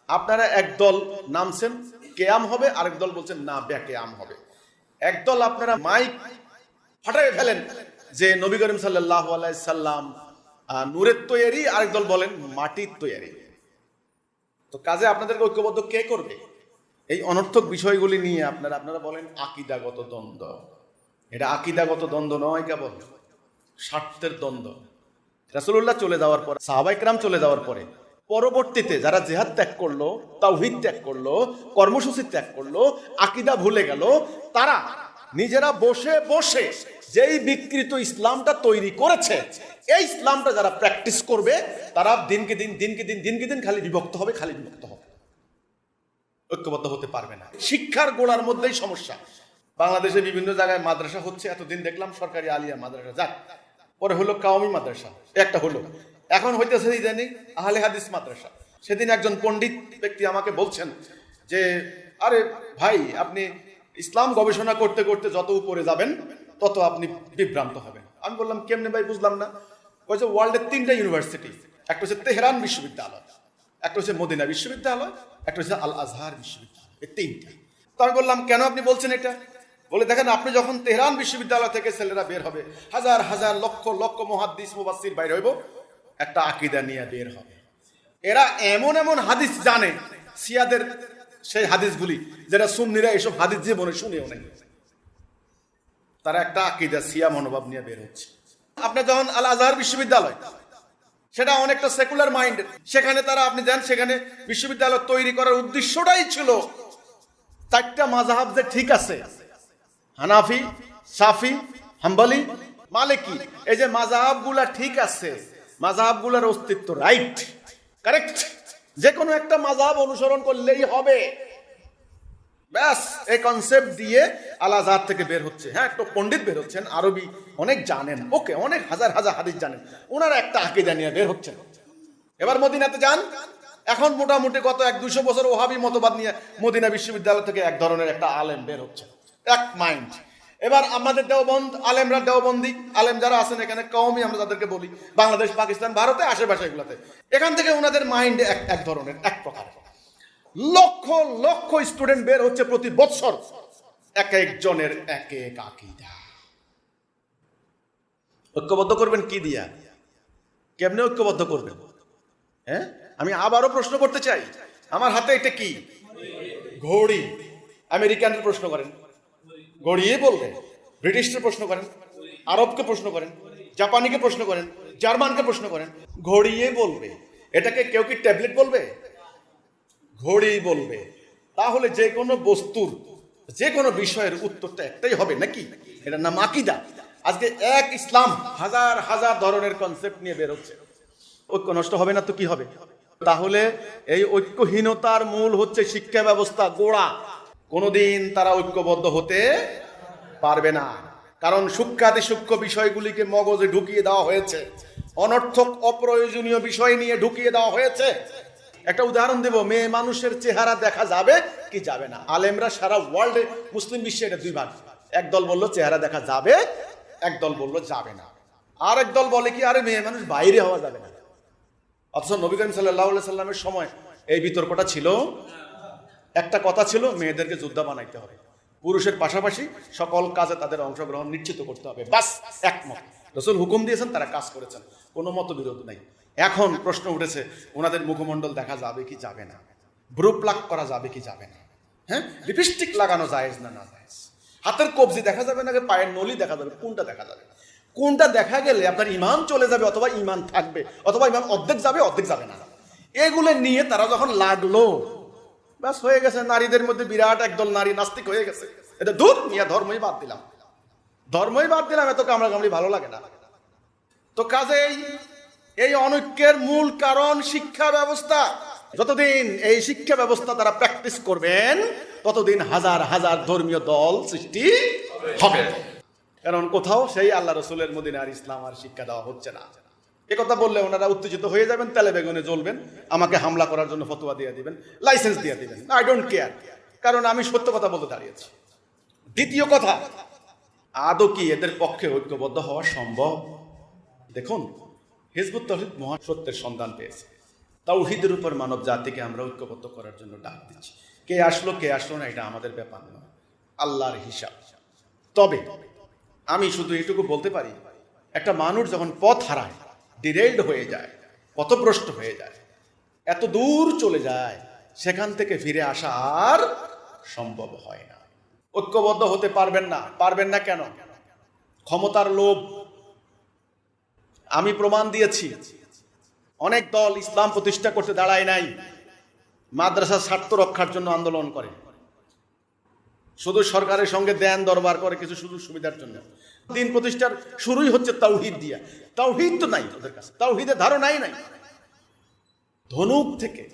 আপনারা এক দল নামছেন কেয়াম হবে, আরেক দল বলছেন না বেকেয়াম হবে। একদল আপনারা মাইক ফাটাই ফেলেন যে নবী করিম সাল্লাল্লাহু আলাইহি সাল্লাম নূরের তৈরি, আরেক দল বলেন মাটির তৈরি। তো কাজে আপনাদেরকে ঐক্যবদ্ধ কে করবে? এই অনর্থক বিষয়গুলি নিয়ে আপনারা বলেন আকীদাগত দ্বন্দ্ব। এটা আকীদাগত দ্বন্দ্ব নয়, কেবল স্বার্থের দ্বন্দ্ব। রাসূলুল্লাহ চলে যাওয়ার পর, সাহাবায়ে কেরাম চলে যাওয়ার পরে পরবর্তীতে যারা জিহাদ ত্যাগ করলো, তাওহীদ ত্যাগ করলো, কর্মসূচি ত্যাগ করলো, আকীদা ভুলে গেল, তারা নিজেরা বসে বসে যেই বিকৃত ইসলামটা তৈরি করেছে, এই ইসলামটা যারা প্র্যাকটিস করবে তারা দিনকে দিন খালি বিভক্ত হবে, খালি বিভক্ত হবে, ঐক্যবদ্ধ হতে পারবে না। শিক্ষার গোড়ার মধ্যেই সমস্যা। বাংলাদেশে বিভিন্ন জায়গায় মাদ্রাসা হচ্ছে, এতদিন দেখলাম সরকারি আলিয়া মাদ্রাসা, যাক, পরে হলো কাওমি মাদ্রাসা, একটা হলো, এখন হইতেছে ইদানিং আহলে হাদিস মাদ্রাসা। সেদিন একজন পণ্ডিত ব্যক্তি আমাকে বলছেন যে, আরে ভাই, আপনি ইসলাম গবেষণা করতে করতে যত উপরে যাবেন তত আপনি বিভ্রান্ত হবেন। আমি বললাম কেমনে ভাই, বুঝলাম না। বলছে ওয়ার্ল্ডের 3টা ইউনিভার্সিটি, একটা হচ্ছে তেহরান বিশ্ববিদ্যালয়, একটা হচ্ছে মদিনা বিশ্ববিদ্যালয়, একটা হচ্ছে আল আজহার বিশ্ববিদ্যালয়, এই 3টা। তো আমি বললাম কেন আপনি বলছেন এটা? বলে দেখেন, আপনি যখন তেহরান বিশ্ববিদ্যালয় থেকে ছেলেরা বের হবে, হাজার হাজার লক্ষ লক্ষ মুহাদ্দিস মুফাসসির বাইরে হইব, একটা আকীদা নিয়ে বের হবে। এরা এমন এমন হাদিস জানে, শিয়াদের সেই হাদিসগুলি, যেটা সুন্নিরা এসব হাদিস জীবনে শুনেও নাই। তারা একটা আকীদা শিয়া মনোভাব নিয়ে বের হচ্ছে। আপনার যখন আল আজহার বিশ্ববিদ্যালয়, সেটা অনেকটা সেকুলার মাইন্ড, সেখানে তারা আপনি যান, সেখানে বিশ্ববিদ্যালয় তৈরি করার উদ্দেশ্যটাই ছিল 4টা মাযহাব যে ঠিক আছে, হানাফি, শাফি, হাম্বলি, মালিকি, এই যে মাযহাবগুলা ঠিক আছে, মাযহাবগুলার অস্তিত্ব রাইট, কারেক্ট, যে কোনো একটা মাযহাব অনুসরণ করলেই হবে, ব্যাস, এই কনসেপ্ট দিয়ে আল আজহার থেকে বের হচ্ছে। হ্যাঁ, একটা পণ্ডিত বের হচ্ছেন, আরবি অনেক জানেন, ওকে, অনেক হাজার হাজার হাদিস জানেন, ওনারা একটা আকীদা নিয়ে বের হচ্ছেন। এবার মদিনাতে যান, এখন মোটামুটি গত 100-200 বছর ওহাবি মতবাদ নিয়ে মদিনা বিশ্ববিদ্যালয় থেকে এক ধরনের একটা আলেম বের হচ্ছে, এক মাইন্ড। এবার আমাদের দেওবন্দ আলেমরা, দেওবন্দি আলেম যারা আছেন এখানে, কওমি আমরা যাদেরকে বলি, বাংলাদেশ, পাকিস্তান, ভারতে, আশেপাশে এগুলাতে, এখান থেকে ওনাদের মাইন্ড এক ধরনের, এক প্রকার। লক্ষ লক্ষ স্টুডেন্ট বের হচ্ছে প্রতি বছর, এক একজনের এক এক আকীদা। ঐক্যবদ্ধ করবেন কি দিয়া? কেমনে ঐক্যবদ্ধ করবেন? হ্যাঁ, আমি আবারও প্রশ্ন করতে চাই, আমার হাতে এটা কি? ঘড়ি। আমেরিকানদের প্রশ্ন করেন, ঘড়িয়ে বলবেন। ব্রিটিশদের প্রশ্ন করেন, আরবকে প্রশ্ন করেন, জাপানিকে প্রশ্ন করেন, জার্মানকে প্রশ্ন করেন, ঘড়িয়ে বলবে। এটাকে কেউ কি ট্যাবলেট বলবে? ঘড়ি বলবে। তাহলে যে কোনো বস্তুর, যে কোনো বিষয়ের উত্তরটা একটাই হবে নাকি? এটার নাম আকীদা। আজকে এক ইসলাম হাজার হাজার ধরনের কনসেপ্ট নিয়ে বের হচ্ছে, ঐক্য নষ্ট হবে না তো কি হবে? তাহলে এই ঐক্যহীনতার মূল হচ্ছে শিক্ষা ব্যবস্থা, গোড়া। কোনোদিন তারা ঐক্যবদ্ধ হতে পারবে না, কারণ সূক্ষ্মাতি সূক্ষ্ম বিষয়গুলিকে মগজে ঢুকিয়ে দেওয়া হয়েছে, অনর্থক অপ্রয়োজনীয় বিষয় নিয়ে ঢুকিয়ে দেওয়া হয়েছে। একটা উদাহরণ দেব, মেয়ে মানুষের চেহারা দেখা যাবে কি যাবে না? আলেমরা সারা ওয়ার্ল্ডে, মুসলিম বিশ্বে এটা 2 ভাগ। এক দল বললো চেহারা দেখা যাবে, এক দল বললো যাবে না, আর এক দল বলে কি, আরে মেয়ে মানুষ বাইরে হওয়া যাবে না। অথচ নবী করিম সাল্লাল্লাহু আলাইহি সাল্লামের সময় এই বিতর্কটা ছিল। একটা কথা ছিল, মেয়েদেরকে যোদ্ধা বানাইতে হবে, পুরুষের পাশাপাশি সকল কাজে তাদের অংশগ্রহণ নিশ্চিত করতে হবে, বাস, একমত। রাসূল হুকুম দিয়েছেন, তারা কাজ করেছেন, কোনো মতবিরোধ নাই। এখন প্রশ্ন উঠেছে, ওনাদের মুখমণ্ডল দেখা যাবে কি যাবে না? ব্রু প্লাক করা যাবে কি যাবে না? হ্যাঁ, লিপস্টিক লাগানো জায়েজ না না জায়েজ? হাতের কবজি দেখা যাবে না, পায়ের নলি দেখা যাবে? কোনটা দেখা যাবে? কোনটা দেখা গেলে আপনার ইমান চলে যাবে, অথবা ইমান থাকবে, অথবা ইমান অর্ধেক যাবে, অর্ধেক যাবে না, এগুলো নিয়ে তারা যখন লাগলো, ব্যাস হয়ে গেছে। নারীদের মধ্যে বিরাট একদল নারী নাস্তিক হয়ে গেছে। এটা দূর নিয়ে ধর্মই বাদ দিলাম, ধর্মই বাদ দিলাম, এত কামড়াকামড়ি ভালো লাগে না। তো কাজেই এই অনৈক্যের মূল কারণ শিক্ষা ব্যবস্থা। যতদিন এই শিক্ষা ব্যবস্থা তারা প্র্যাকটিস করবেন, ততদিন হাজার হাজার ধর্মীয় দল সৃষ্টি হবে। কারণ কোথাও সেই আল্লাহ রসুলের মদিনার ইসলাম আর শিক্ষা দেওয়া হচ্ছে না। এ কথা বললে ওনারা উত্তেজিত হয়ে যাবেন, তেলে বেগুনে জ্বলবেন, আমাকে হামলা করার জন্য ফতোয়া দিয়ে দিবেন, লাইসেন্স দিয়ে দিবেন। আই ডোন্ট কেয়ার, কারণ আমি সত্য কথা বলতে দাঁড়িয়েছি। দ্বিতীয় কথা, আদৌ কি এদের পক্ষে ঐক্যবদ্ধ হওয়া সম্ভব? দেখুন, হিজবুত তাওহীদ মহাসত্যের সন্ধান পেয়েছে। তাওহীদের উপর মানব জাতিকে আমরা ঐক্যবদ্ধ করার জন্য ডাক দিচ্ছি। কে আসলো কে আসলো না, এটা আমাদের ব্যাপার নয়, আল্লাহর হিসাব। তবে আমি শুধু এটুকু বলতে পারি, একটা মানুষ যখন পথ হারায়, ডিরেইলড হয়ে যায়, পথভ্রষ্ট হয়ে যায়, এত দূর চলে যায়, সেখান থেকে ফিরে আসা আর সম্ভব হয় না। ঐক্যবদ্ধ হতে পারবেন না। পারবেন না কেন? ক্ষমতার লোভ। আমি প্রমাণ দিয়েছি অনেক দল ইসলাম প্রতিষ্ঠা করতে দাঁড়ায় নাই, মাদ্রাসার স্বার্থ রক্ষার জন্য আন্দোলন করে, শুধু সরকারের সঙ্গে দেন দরবার করে কিছু সুযোগ সুবিধার জন্য। দিন প্রতিষ্ঠার শুরুই হচ্ছে তাওহীদ দিয়া। তাওহীদ তো নাই ওদের কাছে, তাওহীদের ধারণাই নাই। ধনুক থেকে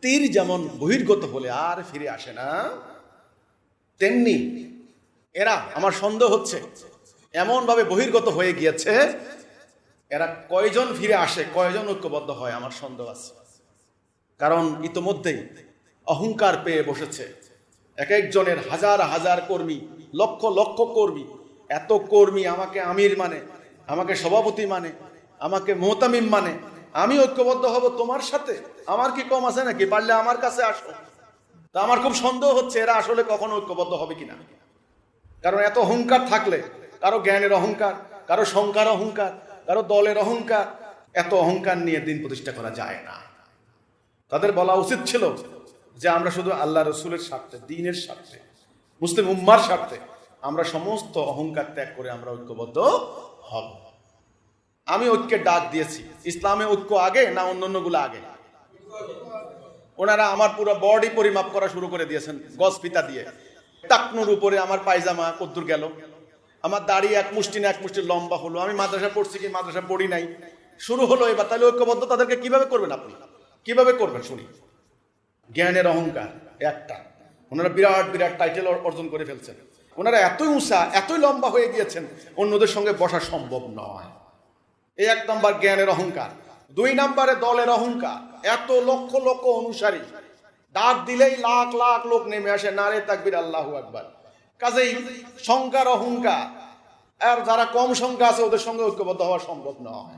তীর যেমন বহির্গত হলে আর ফিরে আসে না, তেমনি এরা, আমার সন্দেহ হচ্ছে, এমন ভাবে বহির্গত হয়ে গিয়েছে, এরা কয়জন ফিরে আসে, কয়জন ঐক্যবদ্ধ হয়, আমার সন্দেহ আছে। কারণ ইতোমধ্যেই অহংকার পেয়ে বসেছে এক একজনের, হাজার হাজার কর্মী, লক্ষ লক্ষ কর্মী। এত কর্মী আমাকে আমির মানে, আমাকে সভাপতি মানে, আমাকে মোহতামিম মানে, আমি ঐক্যবদ্ধ হব তোমার সাথে, আমার কি কম আছে নাকি? পারলে আমার কাছে আসো। তা আমার খুব সন্দেহ হচ্ছে এরা আসলে কখনো ঐক্যবদ্ধ হবে কিনা। কারণ এত অহংকার থাকলে, কারো জ্ঞানের অহংকার, কারো সংখ্যার অহংকার, কারো দলের অহংকার, এত অহংকার নিয়ে দিন প্রতিষ্ঠা করা যায় না। তাদের বলা উচিত ছিল যে আমরা শুধু আল্লাহ রসুলের স্বার্থে, দ্বীনের স্বার্থে, মুসলিম উম্মার স্বার্থে আমরা সমস্ত অহংকার ত্যাগ করে আমরা ঐক্যবদ্ধ হব। আমি ঐক্যের ডাক দিয়েছি। ইসলামে ঐক্য আগে না অন্যান্যগুলো আগে? ওনারা আমার পুরো বডি পরিমাপ করা শুরু করে দিয়েছেন গজ ফিতা দিয়ে। টাকনুর উপরে আমার পায়জামা কদ্দুর গেল, আমার দাড়ি এক মুষ্টি না এক মুষ্টি লম্বা হলো, আমি মাদ্রাসা পড়ছি কি মাদ্রাসা পড়ি নাই, শুরু হলো এবার। তাহলে ঐক্যবদ্ধ তাদেরকে কিভাবে করবেন আপনি? কিভাবে করবেন শুনি? জ্ঞানের অহংকার একটা, ওনারা বিরাট বিরাট টাইটেল অর্জন করে ফেলছেন, ওনারা এতই উঁচা, এতই লম্বা হয়ে গিয়েছেন, অন্যদের সঙ্গে বসা সম্ভব নয়। এই 1 নম্বর জ্ঞানের অহংকার। 2 নম্বরে দলের অহংকার। এত লক্ষ লক্ষ অনুসারী, ডাক দিলেই লাখ লাখ লোক নেমে আসে, নারে তাকবীর, আল্লাহু আকবার। কাজেই সংখ্যার অহংকার, আর যারা কম সংখ্যা আছে ওদের সঙ্গে ঐক্যবদ্ধ হওয়া সম্ভব নয়।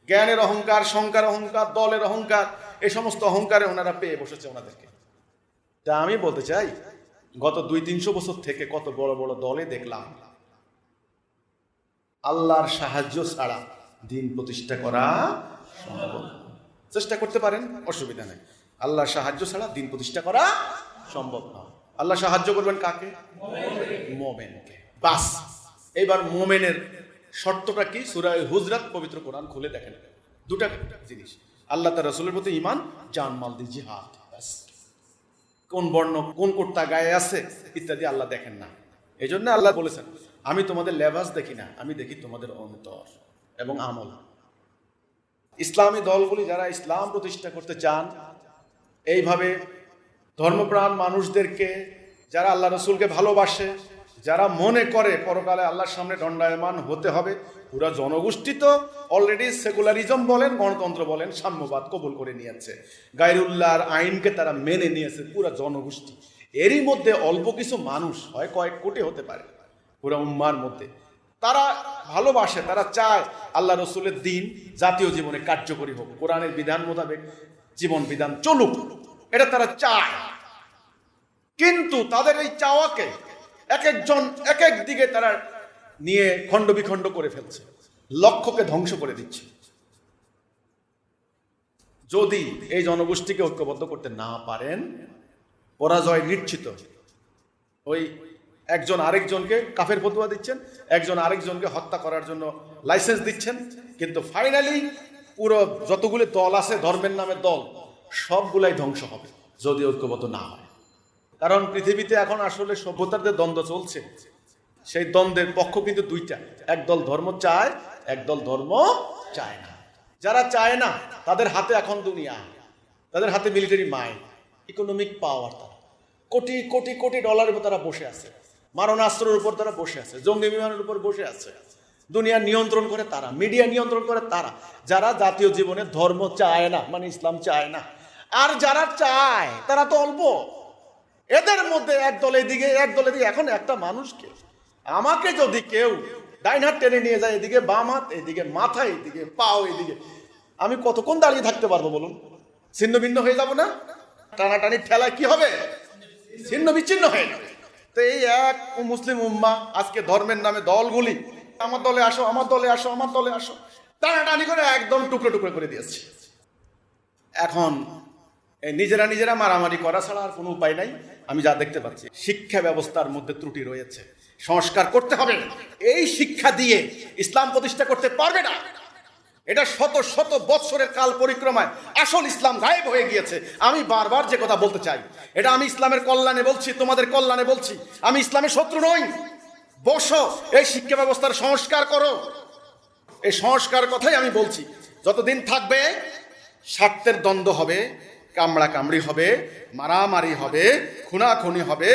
জ্ঞানের অহংকার, সংখ্যার অহংকার, দলের অহংকার, এই সমস্ত অহংকারে ওনারা পেয়ে বসেছে ওনাদেরকে। তা আমি বলতে চাই, গত 200-300 বছর থেকে কত বড় বড় দলে দেখলাম আল্লাহর সাহায্য ছাড়া দিন প্রতিষ্ঠা করা সম্ভব। চেষ্টা করতে পারেন, অসুবিধা নেই। আল্লাহর সাহায্য ছাড়া দিন প্রতিষ্ঠা করা সম্ভব নয়। আল্লাহ সাহায্য করবেন কাকে? মোমেনকে। বাস, এইবার মোমেনের শর্তটা কি? সূরা হুজরাত পবিত্র কোরআন খুলে দেখেন, 2টা জিনিস, আল্লাহ তার রাসূলের প্রতি ঈমান, জানমাল দিয়ে জিহাদ। বাস, কোন বর্ণ, কোন কোটটা গায়ে আছে ইত্যাদি আল্লাহ দেখেন না। এই জন্য আল্লাহ বলেছেন, আমি তোমাদের লেবাস দেখি না, আমি দেখি তোমাদের অন্তর এবং আমল। ইসলামী দলগুলি যারা ইসলাম প্রতিষ্ঠা করতে চান, এইভাবে ধর্মপ্রাণ মানুষদেরকে, যারা আল্লাহ রসুলকে ভালোবাসে, যারা মনে করে পরকালে আল্লাহর সামনে দণ্ডায়মান হতে হবে, পুরা জনগোষ্ঠী তো অলরেডি সেকুলারিজম বলেন, গণতন্ত্র বলেন, সাম্যবাদ কবুল করে নিয়েছে, গায়রুল্লাহর আইনকে তারা মেনে নিয়েছে, পুরা জনগোষ্ঠী। এরই মধ্যে অল্প কিছু মানুষ, হয় কয়েক কোটি হতে পারে পুরা উম্মার মধ্যে, তারা ভালোবাসে, তারা চায় আল্লাহ রসুলের দিন জাতীয় জীবনে কার্যকরী হোক, কোরআনের বিধান মোতাবেক জীবন বিধান চলুক, এটা তারা চায়। কিন্তু তাদের এই চাওয়াকে এক একজন এক এক দিকে তারা নিয়ে খণ্ড বিখণ্ড করে ফেলছে, লক্ষ্যকে ধ্বংস করে দিচ্ছে। যদি এই জনগোষ্ঠীকে ঐক্যবদ্ধ করতে না পারেন, পরাজয় নিশ্চিত। ওই একজন আরেকজনকে কাফের ফতোয়া দিচ্ছেন, একজন আরেকজনকে হত্যা করার জন্য লাইসেন্স দিচ্ছেন, কিন্তু ফাইনালি পুরো যতগুলো দল আছে ধর্মের নামে দল, সবগুলাই ধ্বংস হবে যদি ঐক্যবদ্ধ না হয়। কারণ পৃথিবীতে এখন আসলে সভ্যতার যে দ্বন্দ্ব চলছে, সেই দ্বন্দ্বের পক্ষ কিন্তু 2টা, একদল ধর্ম চায়, একদল ধর্ম চায় না। যারা চায় না তাদের হাতে এখন দুনিয়া, তাদের হাতে মিলিটারি মাইন্ড, ইকোনমিক পাওয়ার, তারা কোটি কোটি কোটি ডলারের উপর তারা বসে আছে, মারণাস্ত্রের উপর তারা বসে আছে, জঙ্গি বিমানের উপর বসে আছে, দুনিয়া নিয়ন্ত্রণ করে তারা, মিডিয়া নিয়ন্ত্রণ করে তারা। যারা জাতীয় জীবনে ধর্ম চায় না, মানে ইসলাম চায় না, আর যারা চায় তারা তো অল্প। এদের মধ্যে এক দল এদিকে, এক দল এদিকে। এখন একটা মানুষকে, আমাকে যদি কেউ ডাইন হাত টেনে নিয়ে যায় এদিকে, বাম হাত এদিকে, মাথা এদিকে, পাও এদিকে, আমি কতক্ষণ দাঁড়িয়ে থাকতে পারবো বলুন? ছিন্ন ভিন্ন হয়ে যাব না? টানাটানির ঠেলায় কি হবে? ছিন্ন বিচ্ছিন্ন হয়ে যাবে। তো এই এক মুসলিম উম্মাহ আজকে ধর্মের নামে দলগুলি, আমার দলে আসো, আমার দলে আসো, আমার দলে আসো, টানাটানি করে একদম টুকরো টুকরো করে দিয়েছে। এখন নিজেরা নিজেরা মারামারি করা ছাড়া আর কোনো উপায় নাই। আমি যা দেখতে পাচ্ছি, শিক্ষা ব্যবস্থার মধ্যে ত্রুটি রয়েছে, সংস্কার করতে হবে। এই শিক্ষা দিয়ে ইসলাম প্রতিষ্ঠা করতে পারবে না, এটা শত শত বৎসরের কাল পরিক্রমায় আসল ইসলাম গায়েব হয়ে গিয়েছে। আমি বারবার যে কথা বলতে চাই, এটা আমি ইসলামের কল্যাণে বলছি, তোমাদের কল্যাণে বলছি। আমি ইসলামের শত্রু নই। বসো, এই শিক্ষা ব্যবস্থার সংস্কার করো। এই সংস্কার কথাই আমি বলছি। যতদিন থাকবে স্বার্থের দ্বন্দ্ব হবে, কামড়া কামড়ি হবে, মারামারি হবে, খুনাখুনি হবে।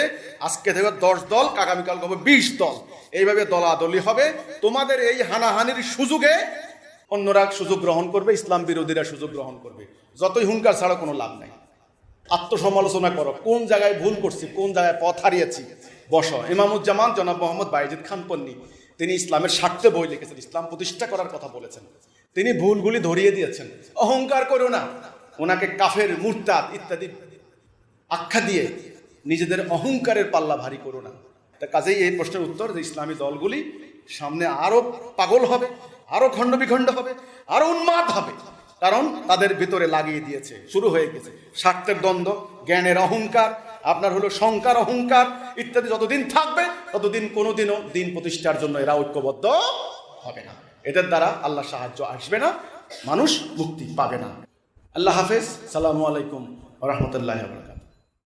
আজকে থেকে 10 দল, আগামীকাল হবে 20 দল, এইভাবে দলাদলি হবে। তোমাদের এই হানাহানির সুযোগে অন্যরা সুযোগ গ্রহণ করবে, ইসলাম বিরোধীরা সুযোগ গ্রহণ করবে। যতই হুঙ্কার ছাড়া কোনো লাভ নাই। আত্মসমালোচনা করো, কোন জায়গায় ভুল করছি, কোন জায়গায় পথ হারিয়েছি। বসো। ইমামুজ্জামান জনাব মোহাম্মদ বাইজিদ খান পন্নী, তিনি ইসলামের স্বার্থে বই লিখেছেন, ইসলাম প্রতিষ্ঠা করার কথা বলেছেন। তিনি ভুলগুলি ধরিয়ে দিয়েছেন। অহংকার করো না, ওনাকে কাফের, মুরতাদ ইত্যাদি আখ্যা দিয়ে নিজেদের অহংকারের পাল্লা ভারী করো না। তা কাজেই এই প্রশ্নের উত্তর যে ইসলামী দলগুলি সামনে আরো পাগল হবে, আরো খণ্ড বিখণ্ড হবে, আরো উন্মাদ হবে। কারণ তাদের ভিতরে লাগিয়ে দিয়েছে, শুরু হয়ে গেছে স্বার্থের দ্বন্দ্ব, জ্ঞানের অহংকার, আপনার হলো শঙ্কার অহংকার ইত্যাদি। যতদিন থাকবে ততদিন কোনোদিনও দিন প্রতিষ্ঠার জন্য এরা ঐক্যবদ্ধ হবে না। এদের দ্বারা আল্লাহ সাহায্য আসবে না, মানুষ মুক্তি পাবে না। আল্লাহ হাফেজ। সালামু আলাইকুম ওয়া রাহমাতুল্লাহি ওয়া বারাকাতুহু।